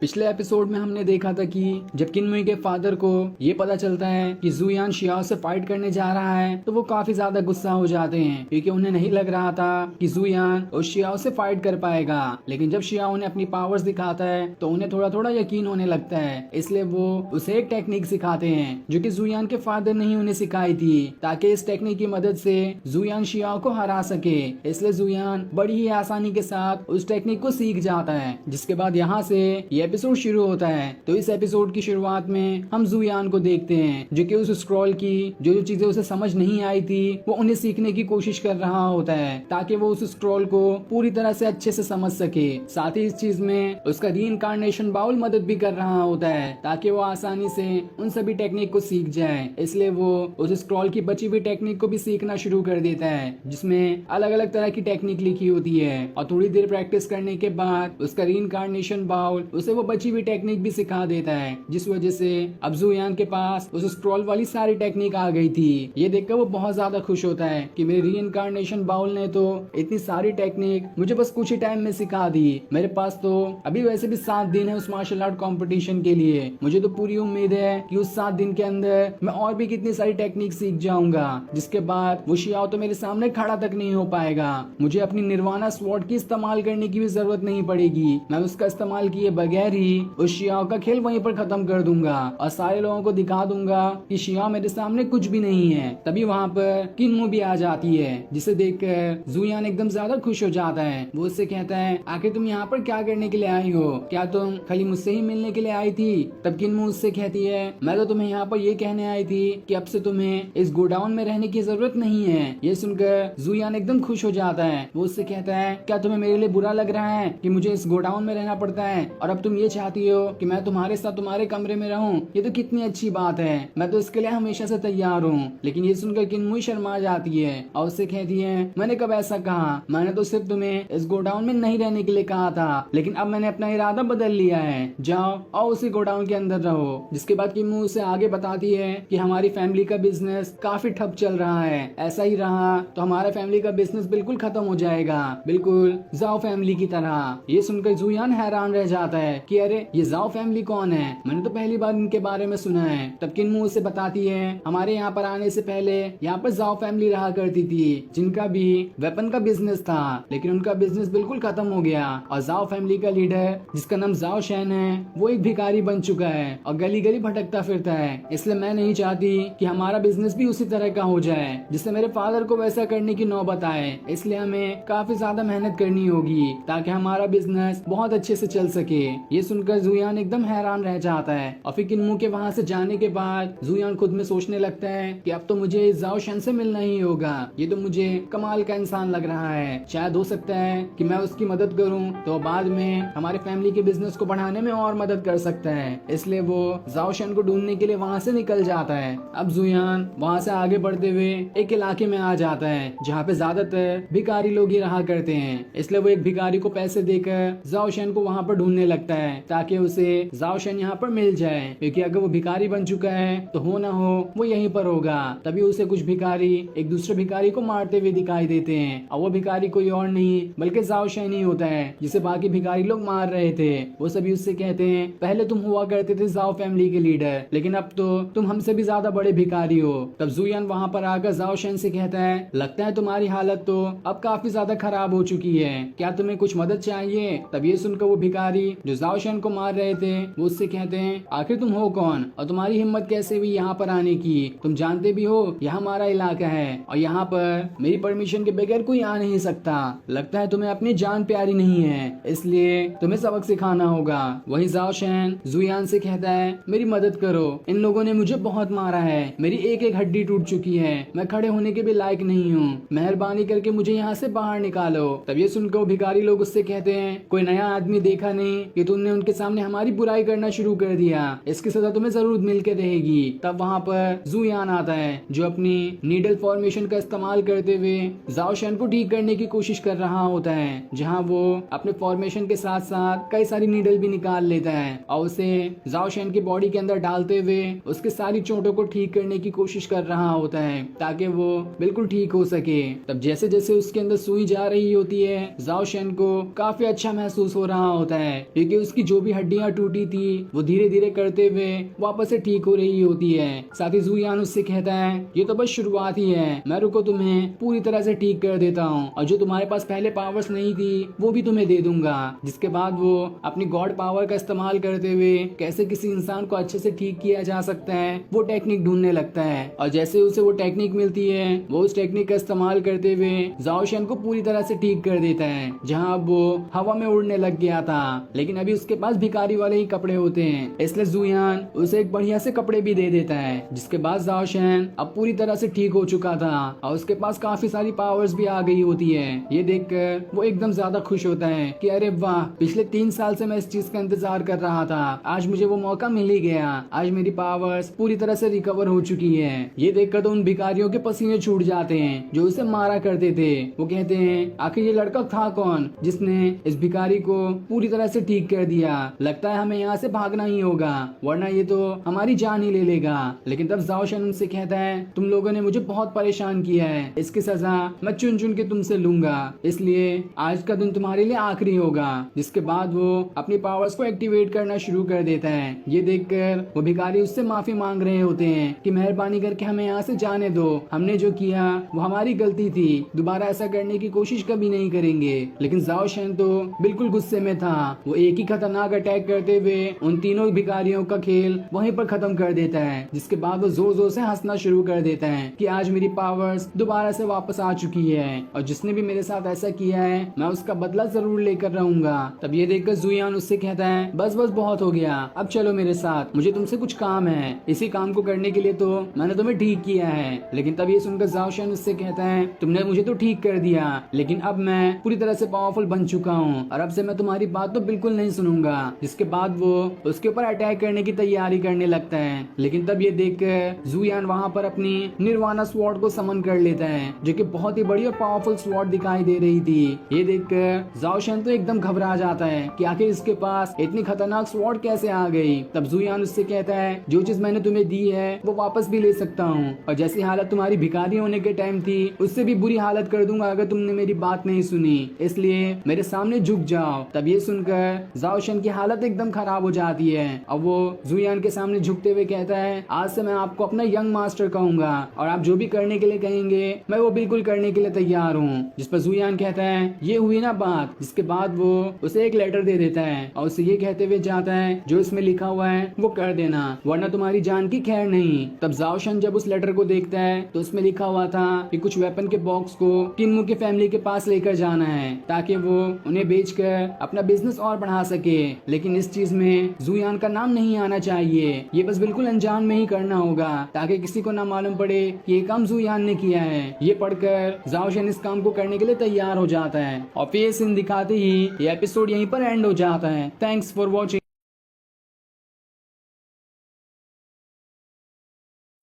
पिछले एपिसोड में हमने देखा था कि जब किन्मुई के फादर को ये पता चलता है कि जुयान शियाओ से फाइट करने जा रहा है तो वो काफी ज्यादा गुस्सा हो जाते हैं, क्योंकि उन्हें नहीं लग रहा था कि जुयान उस शियाओ से फाइट कर पाएगा। लेकिन जब शियाओ उन्हें अपनी पावर्स दिखाता है तो उन्हें थोड़ा थोड़ा यकीन होने लगता है। इसलिए वो उसे एक टेक्निक सिखाते हैं जो कि जुयान के फादर ने ही उन्हें सिखाई थी, ताकि इस टेक्निक की मदद से जुयान शियाओ को हरा सके। इसलिए जुयान बड़ी ही आसानी के साथ उस टेक्निक को सीख जाता है। जिसके बाद यहाँ से एपिसोड शुरू होता है। तो इस एपिसोड की शुरुआत में हम जुयान को देखते हैं जो कि उस स्क्रॉल की जो जो चीजें उसे समझ नहीं आई थी वो उन्हें सीखने की कोशिश कर रहा होता है, ताकि वो उस स्क्रॉल को पूरी तरह से अच्छे से समझ सके। साथ ही इस चीज में उसका रीइंकार्नेशन बाउल मदद भी कर रहा होता है, ताकि वो आसानी से उन सभी टेक्निक को सीख जाए। इसलिए वो उस स्क्रॉल की बची हुई टेक्निक को भी सीखना शुरू कर देता है, जिसमें अलग अलग तरह की टेक्निक लिखी होती है। और थोड़ी देर प्रैक्टिस करने के बाद उसका रीइंकार्नेशन बाउल उसे वो बची हुई टेक्निक भी सिखा देता है, जिस वजह से अब जुयान के पास उस स्क्रॉल वाली सारी टेक्निक आ गई थी। ये देखकर वो बहुत ज्यादा खुश होता है कि मेरे रीइंकार्नेशन बाउल ने तो इतनी सारी टेक्निक मुझे बस कुछ ही टाइम में सिखा दी। मेरे पास तो अभी वैसे भी 7 दिन है उस मार्शल आर्ट कॉम्पिटिशन के लिए। मुझे तो पूरी उम्मीद है कि उस 7 दिन के अंदर मैं और भी कितनी सारी टेक्निक सीख जाऊंगा, जिसके बाद वो शियाओ तो मेरे सामने खड़ा तक नहीं हो पाएगा। मुझे अपनी निर्वाणा स्वॉर्ड की इस्तेमाल करने की भी जरूरत नहीं पड़ेगी। मैं उसका इस्तेमाल किए बगैर ही उस शियाओ का खेल वहीं पर खत्म कर दूंगा और सारे लोगों को दिखा दूंगा कि शियाओ मेरे सामने कुछ भी नहीं है। तभी वहाँ पर किन्मू भी आ जाती है, जिसे देखकर जुयान एकदम ज्यादा खुश हो जाता है। वो उससे कहता है आखिर तुम यहाँ पर क्या करने के लिए आई हो? क्या तुम खाली मुझसे ही मिलने के लिए आई थी? तब किन्मू उससे कहती है मैं तो तुम्हें यहाँ पर ये कहने आई थी कि अब से तुम्हें इस गोडाउन में रहने की जरूरत नहीं है। ये सुनकर जुयान एकदम खुश हो जाता है। वो उससे कहता है क्या तुम्हें मेरे लिए बुरा लग रहा है कि मुझे इस गोडाउन में रहना पड़ता है और अब तुम ये चाहती हो कि मैं तुम्हारे साथ तुम्हारे कमरे में रहूं? ये तो कितनी अच्छी बात है, मैं तो इसके लिए हमेशा से तैयार हूँ। लेकिन ये सुनकर किन्मुई शर्मा जाती है और उससे कहती है मैंने कब ऐसा कहा? मैंने तो सिर्फ तुम्हें इस गोडाउन में नहीं रहने के लिए कहा था, लेकिन अब मैंने अपना इरादा बदल लिया है। जाओ और उसी गोडाउन के अंदर रहो। जिसके बाद किन्मू उसे आगे बताती है कि हमारी फैमिली का बिजनेस काफी ठप चल रहा है, ऐसा ही रहा तो हमारा फैमिली का बिजनेस बिल्कुल खत्म हो जाएगा, बिल्कुल जाओ फैमिली की तरह। ये सुनकर जुयान हैरान रह जाता है कि अरे ये जाओ फैमिली कौन है? मैंने तो पहली बार इनके बारे में सुना है। तब किन्मू उसे बताती है हमारे यहाँ पर आने से पहले यहाँ पर जाओ फैमिली रहा करती थी, जिनका भी वेपन का बिजनेस था, लेकिन उनका बिजनेस बिल्कुल खत्म हो गया। और जाओ फैमिली का लीडर जिसका नाम जाओ शैन है वो एक भिखारी बन चुका है और गली गली भटकता फिरता है। इसलिए मैं नहीं चाहती कि हमारा बिजनेस भी उसी तरह का हो जाए जिससे मेरे फादर को वैसा करने की नौबत आए। इसलिए हमें काफी ज्यादा मेहनत करनी होगी ताकि हमारा बिजनेस बहुत अच्छे से चल सके। ये सुनकर जुयान एकदम हैरान रह जाता है। और फिर किन्मू के वहाँ से जाने के बाद जुयान खुद में सोचने लगता है कि अब तो मुझे जाओ शैन से मिलना ही होगा। ये तो मुझे कमाल का इंसान लग रहा है, शायद हो सकता है कि मैं उसकी मदद करूं तो बाद में हमारे फैमिली के बिजनेस को बढ़ाने में और मदद कर सकता है। इसलिए वो जाओ शैन को ढूंढने के लिए वहाँ से निकल जाता है। अब जुयान वहाँ से आगे बढ़ते हुए एक इलाके में आ जाता है जहाँ पे ज्यादातर भिखारी लोग ही रहा करते हैं। इसलिए वो एक भिखारी को पैसे देकर जाओ शैन को वहाँ पर ढूंढने लगता है ताकि उसे जाओ शैन यहाँ पर मिल जाए, क्योंकि अगर वो भिखारी बन चुका है तो हो ना हो वो यहीं पर होगा। तभी उसे कुछ भिखारी एक दूसरे भिखारी को मारते हुए दिखाई देते हैं और वो भिखारी कोई और नहीं बल्कि जाओ शैन ही होता है जिसे बाकी भिखारी लोग मार रहे थे। वो सभी उससे कहते हैं पहले तुम हुआ करते थे जाओ फैमिली के लीडर, लेकिन अब तो तुम हमसे भी ज्यादा बड़े भिखारी हो। तब जुयान वहाँ पर आकर जाओ शैन से कहता है लगता है तुम्हारी हालत तो अब काफी ज्यादा खराब हो चुकी है, क्या तुम्हें कुछ मदद चाहिए? तब ये सुनकर वो भिखारी जो जाओ शैन को मार रहे थे वो उससे कहते हैं आखिर तुम हो कौन और तुम्हारी हिम्मत कैसे हुई यहाँ पर आने की? तुम जानते भी हो यह हमारा इलाका है और यहाँ पर मेरी परमिशन के बगैर कोई आ नहीं सकता। लगता है तुम्हें अपनी जान प्यारी नहीं है, इसलिए तुम्हें सबक सिखाना होगा। वही जाओ शैन जुयान से कहता है मेरी मदद करो, इन लोगों ने मुझे बहुत मारा है, मेरी एक एक हड्डी टूट चुकी है, मैं खड़े होने के भी लायक नहीं हूँ, मेहरबानी करके मुझे यहाँ से बाहर निकालो। तब ये सुनकर भिखारी लोग उससे कहते हैं कोई नया आदमी देखा नहीं कि तू तुमने उनके सामने हमारी बुराई करना शुरू कर दिया, इसकी सजा तुम्हें जरूर मिल के रहेगी। तब वहाँ पर जुयान आता है जो अपनी नीडल फॉर्मेशन का इस्तेमाल करते हुए जाओ शन को ठीक करने की कोशिश कर रहा होता है, जहाँ वो अपने फॉर्मेशन के साथ साथ कई सारी नीडल भी निकाल लेता है और उसे जाओ शन की बॉडी के अंदर डालते हुए उसके सारी चोटों को ठीक करने की कोशिश कर रहा होता है ताकि वो बिल्कुल ठीक हो सके। तब जैसे जैसे उसके अंदर सुई जा रही होती है, जाओ शन को काफी अच्छा महसूस हो रहा होता है क्योंकि उसकी जो भी हड्डियां टूटी थी वो धीरे धीरे करते हुए वापस से ठीक हो रही होती है। साथ ही जुयान उससे कहता है ये तो बस शुरुआत ही है, मैं रुको तुम्हें पूरी तरह से ठीक कर देता हूँ और जो तुम्हारे पास पहले पावर्स नहीं थी वो भी तुम्हें दे दूंगा। जिसके बाद वो अपनी गॉड पावर का इस्तेमाल करते हुए कैसे किसी इंसान को अच्छे से ठीक किया जा सकता है वो टेक्निक ढूंढने लगता है और जैसे उसे वो टेक्निक मिलती है वो उस टेक्निक का इस्तेमाल करते हुए जाओ शन को पूरी तरह से ठीक कर देता है। जहाँ अब वो हवा में उड़ने लग गया था लेकिन अभी उसके पास भिखारी वाले ही कपड़े होते हैं, इसलिए जुयान उसे एक बढ़िया से कपड़े भी दे देता है। जिसके बाद जाओ शन अब पूरी तरह से ठीक हो चुका था और उसके पास काफी सारी पावर्स भी आ गई होती है। ये देखकर वो एकदम ज्यादा खुश होता है कि अरे वाह, पिछले 3 साल से मैं इस चीज का इंतजार कर रहा था, आज मुझे वो मौका मिल ही गया, आज मेरी पावर्स पूरी तरह से रिकवर हो चुकी है। ये देखकर तो उन भिखारियों के पसीने छूट जाते हैं जो उसे मारा करते थे। वो कहते हैं आखिर ये लड़का था कौन जिसने इस भिखारी को पूरी तरह से ठीक कर दिया, लगता है हमें यहाँ से भागना ही होगा वरना ये तो हमारी जान ही ले लेगा। लेकिन तब जाओ शन उनसे कहता है तुम लोगों ने मुझे बहुत परेशान किया है, इसकी सजा मैं चुन चुन के तुमसे लूंगा, इसलिए आज का दिन तुम्हारे लिए आखिरी होगा। जिसके बाद वो अपनी पावर्स को एक्टिवेट करना शुरू कर देता है। ये देखकर वो भिखारी उससे माफी मांग रहे होते हैं कि मेहरबानी करके हमें यहाँ से जाने दो, हमने जो किया वो हमारी गलती थी, दोबारा ऐसा करने की कोशिश कभी नहीं करेंगे। लेकिन जाओ शन तो बिल्कुल गुस्से में था, वो एक ही खतरनाक अटैक करते हुए उन तीनों भिखारियों का खेल वहीं पर खत्म कर देता है। जिसके बाद वो जोर जोर से हंसना शुरू कर देता है कि आज मेरी पावर्स दोबारा से वापस आ चुकी है और जिसने भी मेरे साथ ऐसा किया है मैं उसका बदला जरूर लेकर रहूंगा। तब ये देखकर जुयान उससे कहता है बस बस बहुत हो गया, अब चलो मेरे साथ, मुझे तुमसे कुछ काम है, इसी काम को करने के लिए तो मैंने तुम्हें ठीक किया है। लेकिन तब ये सुनकर जाओ शन उससे कहता है तुमने मुझे तो ठीक कर दिया लेकिन अब मैं पूरी तरह से पावरफुल बन चुका हूँ और अब से मैं तुम्हारी बात तो बिल्कुल नहीं सुनूंगा। जिसके बाद वो उसके ऊपर अटैक करने की तैयारी करने लगता है। लेकिन तब ये देखकर जुयान वहाँ पर अपनी निर्वाणा स्वॉर्ड को समन कर लेता है जो कि बहुत ही बड़ी और पावरफुल स्वॉर्ड दिखाई दे रही थी। ये देखकर जाओ शन तो एकदम घबरा जाता है कि आखिर इसके पास इतनी खतरनाक स्वॉर्ड कैसे आ गई। तब जुयान उससे कहता है जो चीज मैंने तुम्हें दी है वो वापस भी ले सकता हूँ और जैसी हालत तुम्हारी भिखारी होने के टाइम थी उससे भी बुरी हालत कर दूंगा अगर तुमने मेरी बात नहीं सुनी, इसलिए मेरे सामने झुक जाओ। तब ये सुनकर जाओ शन की हालत एकदम खराब हो जाती है और वो जुयान के सामने झुकते हुए कहता है आज से मैं आपको अपना यंग मास्टर कहूंगा और आप जो भी करने के लिए कहेंगे मैं वो बिल्कुल करने के लिए तैयार हूँ। जिस पर जुयान कहता है ये हुई ना बात। जिसके बाद वो उसे एक लेटर दे देता है और उसे ये कहते हुए जाता है जो इसमें लिखा हुआ है वो कर देना वरना तुम्हारी जान की खैर नहीं। तब जाओ शन जब उस लेटर को देखता है तो उसमें लिखा हुआ था कि कुछ वेपन के बॉक्स को किन्मू की फैमिली के पास लेकर जाना है ताकि वो उन्हें बेचकर अपना बिजनेस और बढ़ा सके। लेकिन इस चीज में जुयान का नाम नहीं आना चाहिए, ये बस बिल्कुल अनजान में ही करना होगा ताकि किसी को ना मालूम पड़े कि ये काम जुयान ने किया है। ये पढ़कर जाओ शन इस काम को करने के लिए तैयार हो जाता है और फिर सीन दिखाते ही ये एपिसोड यहीं पर एंड हो जाता है। Thanks for watching.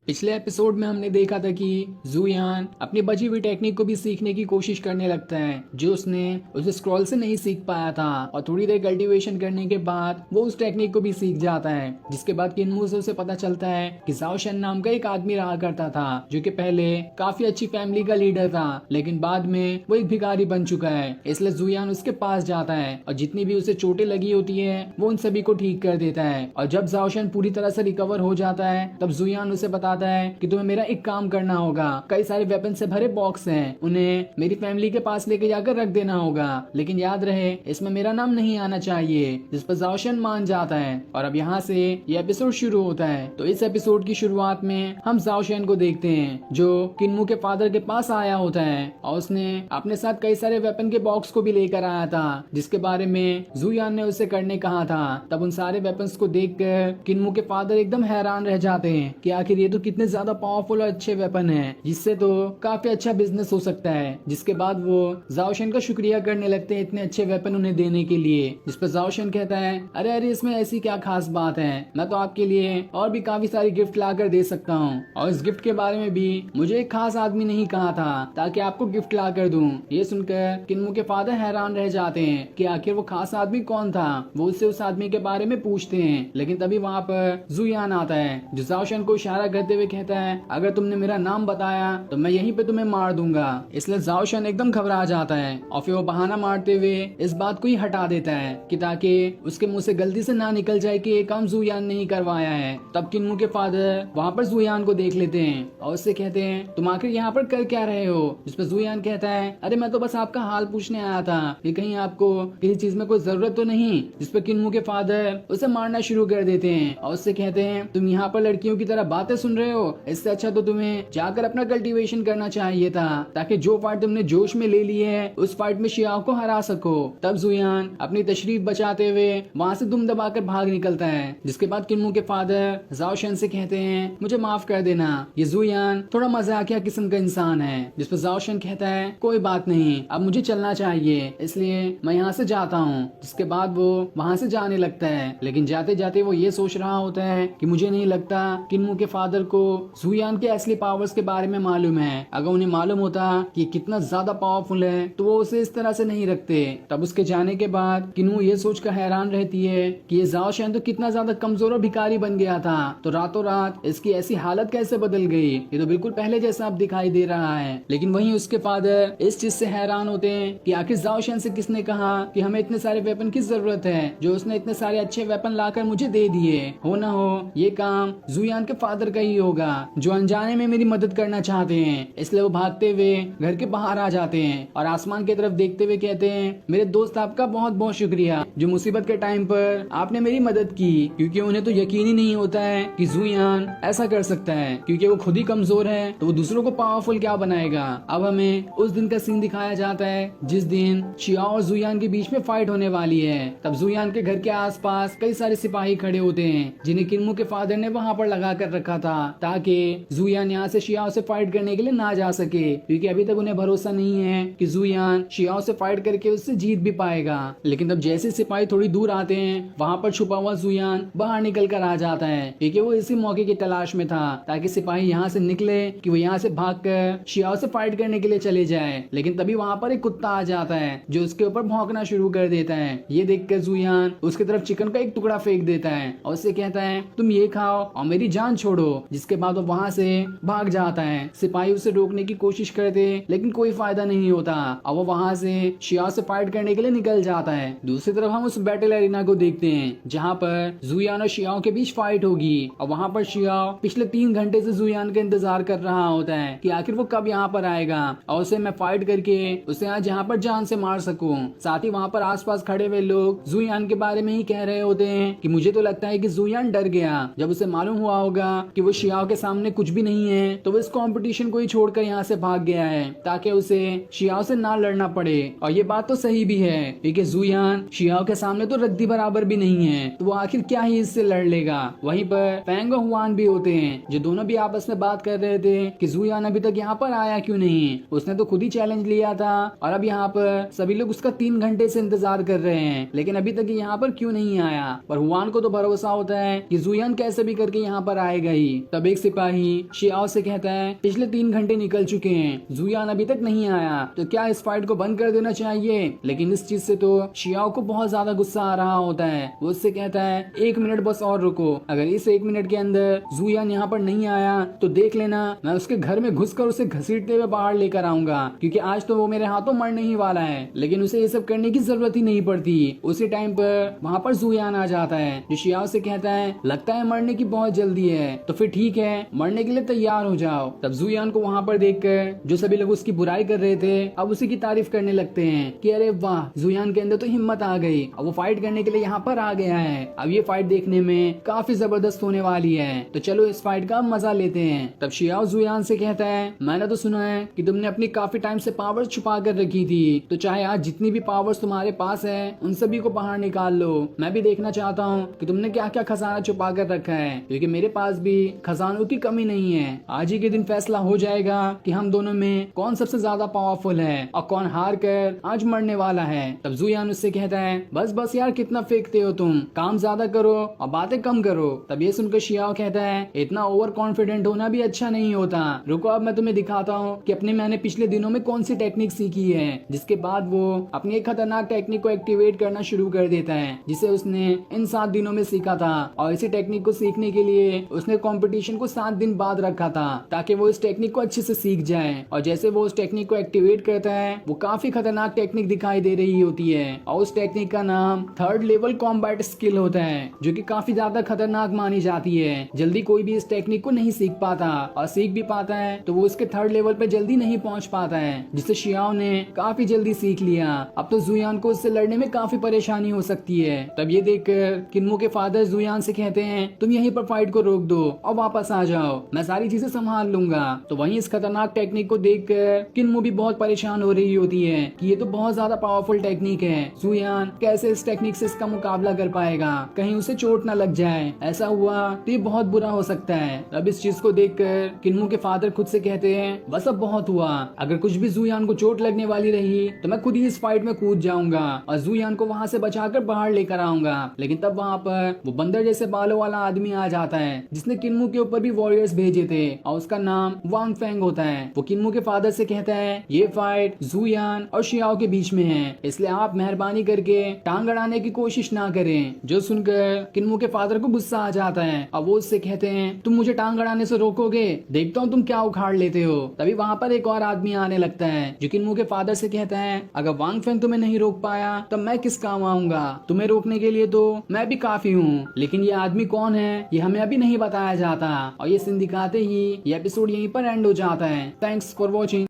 पिछले एपिसोड में हमने देखा था कि जुयान अपनी बची हुई टेक्निक को भी सीखने की कोशिश करने लगता है जो उसने उस स्क्रॉल से नहीं सीख पाया था और थोड़ी देर कल्टीवेशन करने के बाद वो उस टेक्निक को भी सीख जाता है। जिसके बाद किन्मू से उसे पता चलता है कि जाओ शन नाम का एक आदमी रहा करता था जो कि पहले काफी अच्छी फैमिली का लीडर था लेकिन बाद में वो एक भिखारी बन चुका है। इसलिए जुयान उसके पास जाता है और जितनी भी उसे चोटें लगी होती है वो उन सभी को ठीक कर देता है। और जब जाओ शन पूरी तरह से रिकवर हो जाता है तब जुयान उसे बताता है कि तुम्हें मेरा एक काम करना होगा, कई सारे वेपन से भरे बॉक्स हैं, उन्हें मेरी फैमिली के पास लेके जाकर रख देना होगा लेकिन याद रहे इसमें मेरा नाम नहीं आना चाहिए। जिस पर जाओ शन मान जाता है और अब यहाँ से ये एपिसोड शुरू होता है। तो इस एपिसोड की शुरुआत में हम जाओ शन को देखते हैं जो किन्मू के फादर के पास आया होता है और उसने अपने साथ कई सारे वेपन के बॉक्स को भी लेकर आया था जिसके बारे में जुयान ने उसे करने कहा था। तब उन सारे वेपन्स को देखकर किन्मू के फादर एकदम हैरान रह जाते हैं कि आखिर ये तो कितने ज्यादा पावरफुल और अच्छे वेपन है, जिससे तो काफी अच्छा बिजनेस हो सकता है। जिसके बाद वो जाओशन का शुक्रिया करने लगते हैं इतने अच्छे वेपन उन्हें देने के लिए। जिस पर जाओशन कहता है, अरे अरे इसमें ऐसी क्या खास बात है, मैं तो आपके लिए और भी काफी सारी गिफ्ट ला कर दे सकता हूँ, और इस गिफ्ट के बारे में भी मुझे एक खास आदमी नहीं कहा था ताकि आपको गिफ्ट ला कर दूं। ये सुनकर किन्मू के फादर हैरान रह जाते हैं कि आखिर वो खास आदमी कौन था। वो उससे उस आदमी के बारे में पूछते हैं, लेकिन तभी वहाँ पर जुयान आता है जो जाओशन को इशारा करते हुए कहता है, अगर तुमने मेरा नाम बताया तो मैं यहीं पे तुम्हें मार दूंगा। इसलिए जाओशन एकदम घबरा जाता है और फिर वो बहाना मारते हुए इस बात को ही हटा देता है कि ताकि उसके मुंह से गलती से ना निकल जाए कि ये काम जुयान नहीं करवाया है। तब किन्मू के फादर वहाँ पर जुयान को देख लेते हैं और उससे कहते हैं, तुम आखिर यहाँ पर कर क्या रहे हो। जिस पर जुयान कहता है, अरे मैं तो बस आपका हाल पूछने आया था कि कहीं आपको किसी चीज में कोई जरूरत तो नहीं। जिस पर किन्मू के फादर उसे मारना शुरू कर देते हैं और उससे कहते हैं, तुम यहाँ पर लड़कियों की तरह बातें सुन रहे हो, इससे अच्छा तो तुम्हें जाकर अपना कल्टीवेशन करना चाहिए था ताकि जो फाइट तुमने जोश में ले ली है उस फाइट में शियाओ को हरा सको। तब जुयान अपनी तशरीफ बचाते हुए वहाँ से दुम दबाकर भाग निकलता है। जिसके बाद किन्मू के फादर जाओशन से कहते हैं, मुझे माफ कर देना, ये जुयान थोड़ा मजाकिया किस्म का इंसान है। जिस पर जाओशन कहता है, कोई बात नहीं, अब मुझे चलना चाहिए, इसलिए मैं यहाँ से जाता हूँ। जिसके बाद वो वहाँ से जाने लगता है, लेकिन जाते जाते वो ये सोच रहा होता है कि मुझे नहीं लगता किन्मू के फादर को जुयान के असली पावर्स के बारे में मालूम है। अगर उन्हें मालूम होता कि कितना ज्यादा पावरफुल है तो वो उसे इस तरह से नहीं रखते। तब उसके जाने के बाद किन्मू ये सोचकर हैरान रहती है कि ये जाओशन तो कितना ज्यादा कमजोर और भिखारी बन गया था, तो रातों रात इसकी ऐसी हालत कैसे बदल गई, ये तो बिल्कुल पहले जैसा अब दिखाई दे रहा है। लेकिन वहीं उसके फादर इस चीज से हैरान होते हैं कि आखिर जाओशन से किसने कहा कि हमें इतने सारे वेपन की जरूरत है, जो उसने इतने सारे अच्छे वेपन लाकर मुझे दे दिए। हो ना हो ये काम जुयान के फादर का ही होगा, जो अनजाने में मेरी मदद करना चाहते हैं। इसलिए वो भागते हुए घर के बाहर आ जाते हैं और आसमान की तरफ देखते हुए कहते हैं, मेरे दोस्त आपका बहुत बहुत शुक्रिया, जो मुसीबत के टाइम पर आपने मेरी मदद की, क्योंकि उन्हें तो यकीन ही नहीं होता है कि जुयान ऐसा कर सकता है, क्योंकि वो खुद ही कमजोर है तो वो दूसरों को पावरफुल क्या बनाएगा। अब हमें उस दिन का सीन दिखाया जाता है जिस दिन शियाओ और जुयान के बीच में फाइट होने वाली है। तब जुयान के घर के आसपास कई सारे सिपाही खड़े होते हैं जिन्हें किन्मू के फादर ने वहाँ पर लगा कर रखा था ताकि जुयान यहाँ से शियाओ से फाइट करने के लिए ना जा सके, क्योंकि अभी तक उन्हें भरोसा नहीं है कि जुयान शियाओ से फाइट करके उससे जीत भी पाएगा। लेकिन तब जैसे सिपाही थोड़ी दूर आते हैं वहाँ पर छुपा हुआ जुयान बाहर निकल कर आ जाता है, क्योंकि वो इसी मौके की तलाश में था ताकि सिपाही यहाँ से निकले कि वो यहाँ से भागकर शियाओ से फाइट करने के लिए चले जाए। लेकिन तभी वहाँ पर एक कुत्ता आ जाता है जो उसके ऊपर भौंकना शुरू कर देता है। ये देखकर जुयान उसकी तरफ चिकन का एक टुकड़ा फेंक देता है और उससे कहता है, तुम ये खाओ और मेरी जान छोड़ो। जिसके बाद वो वहाँ से भाग जाता है। सिपाही उसे रोकने की कोशिश करते लेकिन कोई फायदा नहीं होता और वो वहाँ से शियाओ से फाइट करने के लिए निकल जाता है। दूसरी तरफ हम उस बैटल एरिना को देखते हैं जहाँ पर जुयान और शियाओ के बीच फाइट होगी और वहाँ पर शियाओ पिछले 3 घंटे से जुयान का इंतजार कर रहा होता है कि आखिर वो कब यहाँ पर आएगा और उसे मैं फाइट करके उसे आज यहाँ पर जान से मार सकूं। साथ ही वहाँ पर आसपास खड़े हुए लोग जुयान के बारे में ही कह रहे होते हैं कि मुझे तो लगता है कि जुयान डर गया जब उसे मालूम हुआ होगा कि वो शियाओ के सामने कुछ भी नहीं है, तो वो इस कंपटीशन को ही छोड़कर यहाँ से भाग गया है ताकि उसे शियाओ से ना लड़ना पड़े। और ये बात तो सही भी है क्योंकि जुयान शियाओ के सामने तो रद्दी बराबर भी नहीं है, तो वो आखिर क्या ही इससे लड़ लेगा। वहीं पर फेंग और हुआन भी होते हैं जो दोनों भी आपस में बात कर रहे थे कि जुयान अभी तक यहाँ पर आया क्यों नहीं, उसने तो खुद ही चैलेंज लिया था और अब यहाँ पर सभी लोग उसका 3 घंटे से इंतजार कर रहे हैं, लेकिन अभी तक यहाँ पर क्यों नहीं आया। पर हुआन को तो भरोसा होता है कि जुयान कैसे भी करके यहाँ पर आएगा ही। तब एक सिपाही शियाओ से कहता है, पिछले 3 घंटे निकल चुके हैं, जुयान अभी तक नहीं आया, तो क्या इस फाइट को बंद कर देना चाहिए। लेकिन इस चीज से तो शियाओ को बहुत ज्यादा गुस्सा आ रहा होता है। वो उससे कहता है, 1 मिनट बस और रुको, अगर इस 1 मिनट के अंदर जुयान यहाँ पर नहीं आया तो देख लेना मैं उसके घर में घुसकर उसे घसीटते हुए बाहर लेकर आऊंगा, क्योंकि आज तो वो मेरे हाथों मरने ही वाला है। लेकिन उसे ये सब करने की जरूरत ही नहीं पड़ती। उसी टाइम पर वहाँ पर जुयान आ जाता है जो शियाओ से कहता है, लगता है मरने की बहुत जल्दी है, तो फिर ठीक है, मरने के लिए तैयार हो जाओ। तब जुयान को वहाँ पर देखकर जो सभी लोग उसकी बुराई कर रहे थे अब उसी की तारीफ करने लगते हैं कि अरे वाह, जुयान के अंदर तो हिम्मत आ गई, अब वो फाइट करने के लिए यहाँ पर आ गया है। अब ये फाइट देखने में काफी जबरदस्त होने वाली है, तो चलो इस फाइट का मजा लेते हैं। तब शियाओ जुयान से कहता है, मैंने तो सुना है कि तुमने अपनी काफी टाइम से पावर्स छुपा कर रखी थी, तो चाहे आज जितनी भी पावर्स तुम्हारे पास है उन सभी को बाहर निकाल लो। मैं भी देखना चाहता हूँ कि तुमने क्या क्या खजाना छुपा कर रखा है, क्योंकि मेरे पास भी खजानों की कमी नहीं है। आज ही के दिन फैसला हो जाएगा कि हम दोनों में कौन सबसे ज्यादा पावरफुल है और कौन हार कर आज मरने वाला है। तब जुयान उससे कहता है बस बस यार कितना फेंकते हो तुम, काम ज्यादा करो और बातें कम करो। तब ये सुनकर शियाओ कहता है इतना ओवर कॉन्फिडेंट होना भी अच्छा नहीं होता, रुको अब मैं तुम्हें दिखाता हूँ कि मैंने पिछले दिनों में कौन सी टेक्निक सीखी है। जिसके बाद वो अपनी एक खतरनाक टेक्निक को एक्टिवेट करना शुरू कर देता है जिसे उसने इन 7 दिनों में सीखा था। और इसी टेक्निक को सीखने के लिए उसने कंपटीशन को 7 दिन बाद रखा था ताकि वो इस टेक्निक को अच्छे से सीख जाए। और जैसे वो उस टेक्निक को एक्टिवेट करता है वो काफी खतरनाक टेक्निक दिखाई दे रही होती है और उस टेक्निक का नाम 3rd लेवल कॉम्बैट स्किल होता है जो कि काफी ज्यादा खतरनाक मानी जाती है। जल्दी कोई भी इस टेक्निक को नहीं सीख पाता और सीख भी पाता है तो वो उसके 3rd लेवल पे जल्दी नहीं पहुंच पाता है, जिसे शियाओ ने काफी जल्दी सीख लिया। अब तो जुयान को उससे लड़ने में काफी परेशानी हो सकती है। तब ये देखकर किन्मो के फादर जुयान से कहते हैं तुम यहीं पर फाइट को रोक दो और वापस आ जाओ, मैं सारी चीजें संभाल लूंगा। तो वहीं इस खतरनाक टेक्निक को देखकर किन्मो भी बहुत परेशान हो रही होती है कि ये तो बहुत ज्यादा पावरफुल टेक्निक है, जुयान कैसे इस टेक्निक से इसका मुकाबला कर पाएगा, कहीं उसे चोट न लग जाए, ऐसा हुआ तो ये बहुत बुरा हो सकता है। अब इस चीज को देखकर किन्मो के फादर खुद से कहते हैं बस अब बहुत हुआ, अगर कुछ भी जुयान को चोट लगने वाली रही तो मैं खुद ही इस फाइट में कूद जाऊंगा और जुयान को वहाँ से बचाकर बाहर लेकर आऊंगा। लेकिन तब वहाँ पर वो बंदर जैसे बालों वाला आदमी आ जाता है जिसने किन्मो के ऊपर भी वॉरियर्स भेजे थे और उसका नाम वांग फेंग होता है। वो किन्मो के फादर से कहता है ये फाइट जुयान और शियाओ के बीच में है, इसलिए आप मेहरबानी करके टांग अड़ाने की कोशिश ना करें। जो सुनकर किन्मो के फादर को गुस्सा आ जाता है और वो उससे कहते हैं तुम मुझे टांग अड़ाने से रोकोगे, देखता हूँ तुम क्या उखाड़ लेते हो। तभी वहाँ पर एक और आदमी आने लगता है जो किन्मो के फादर से कहता है अगर वांग फेंग तुम्हें नहीं रोक पाया तब मैं किस काम आऊंगा, तुम्हें रोकने के लिए तो मैं भी काफी हूँ। लेकिन ये आदमी कौन है ये हमें अभी नहीं बताया जाता और ये सीन दिखाते ही ये एपिसोड यहीं पर एंड हो जाता है। Thanks for watching.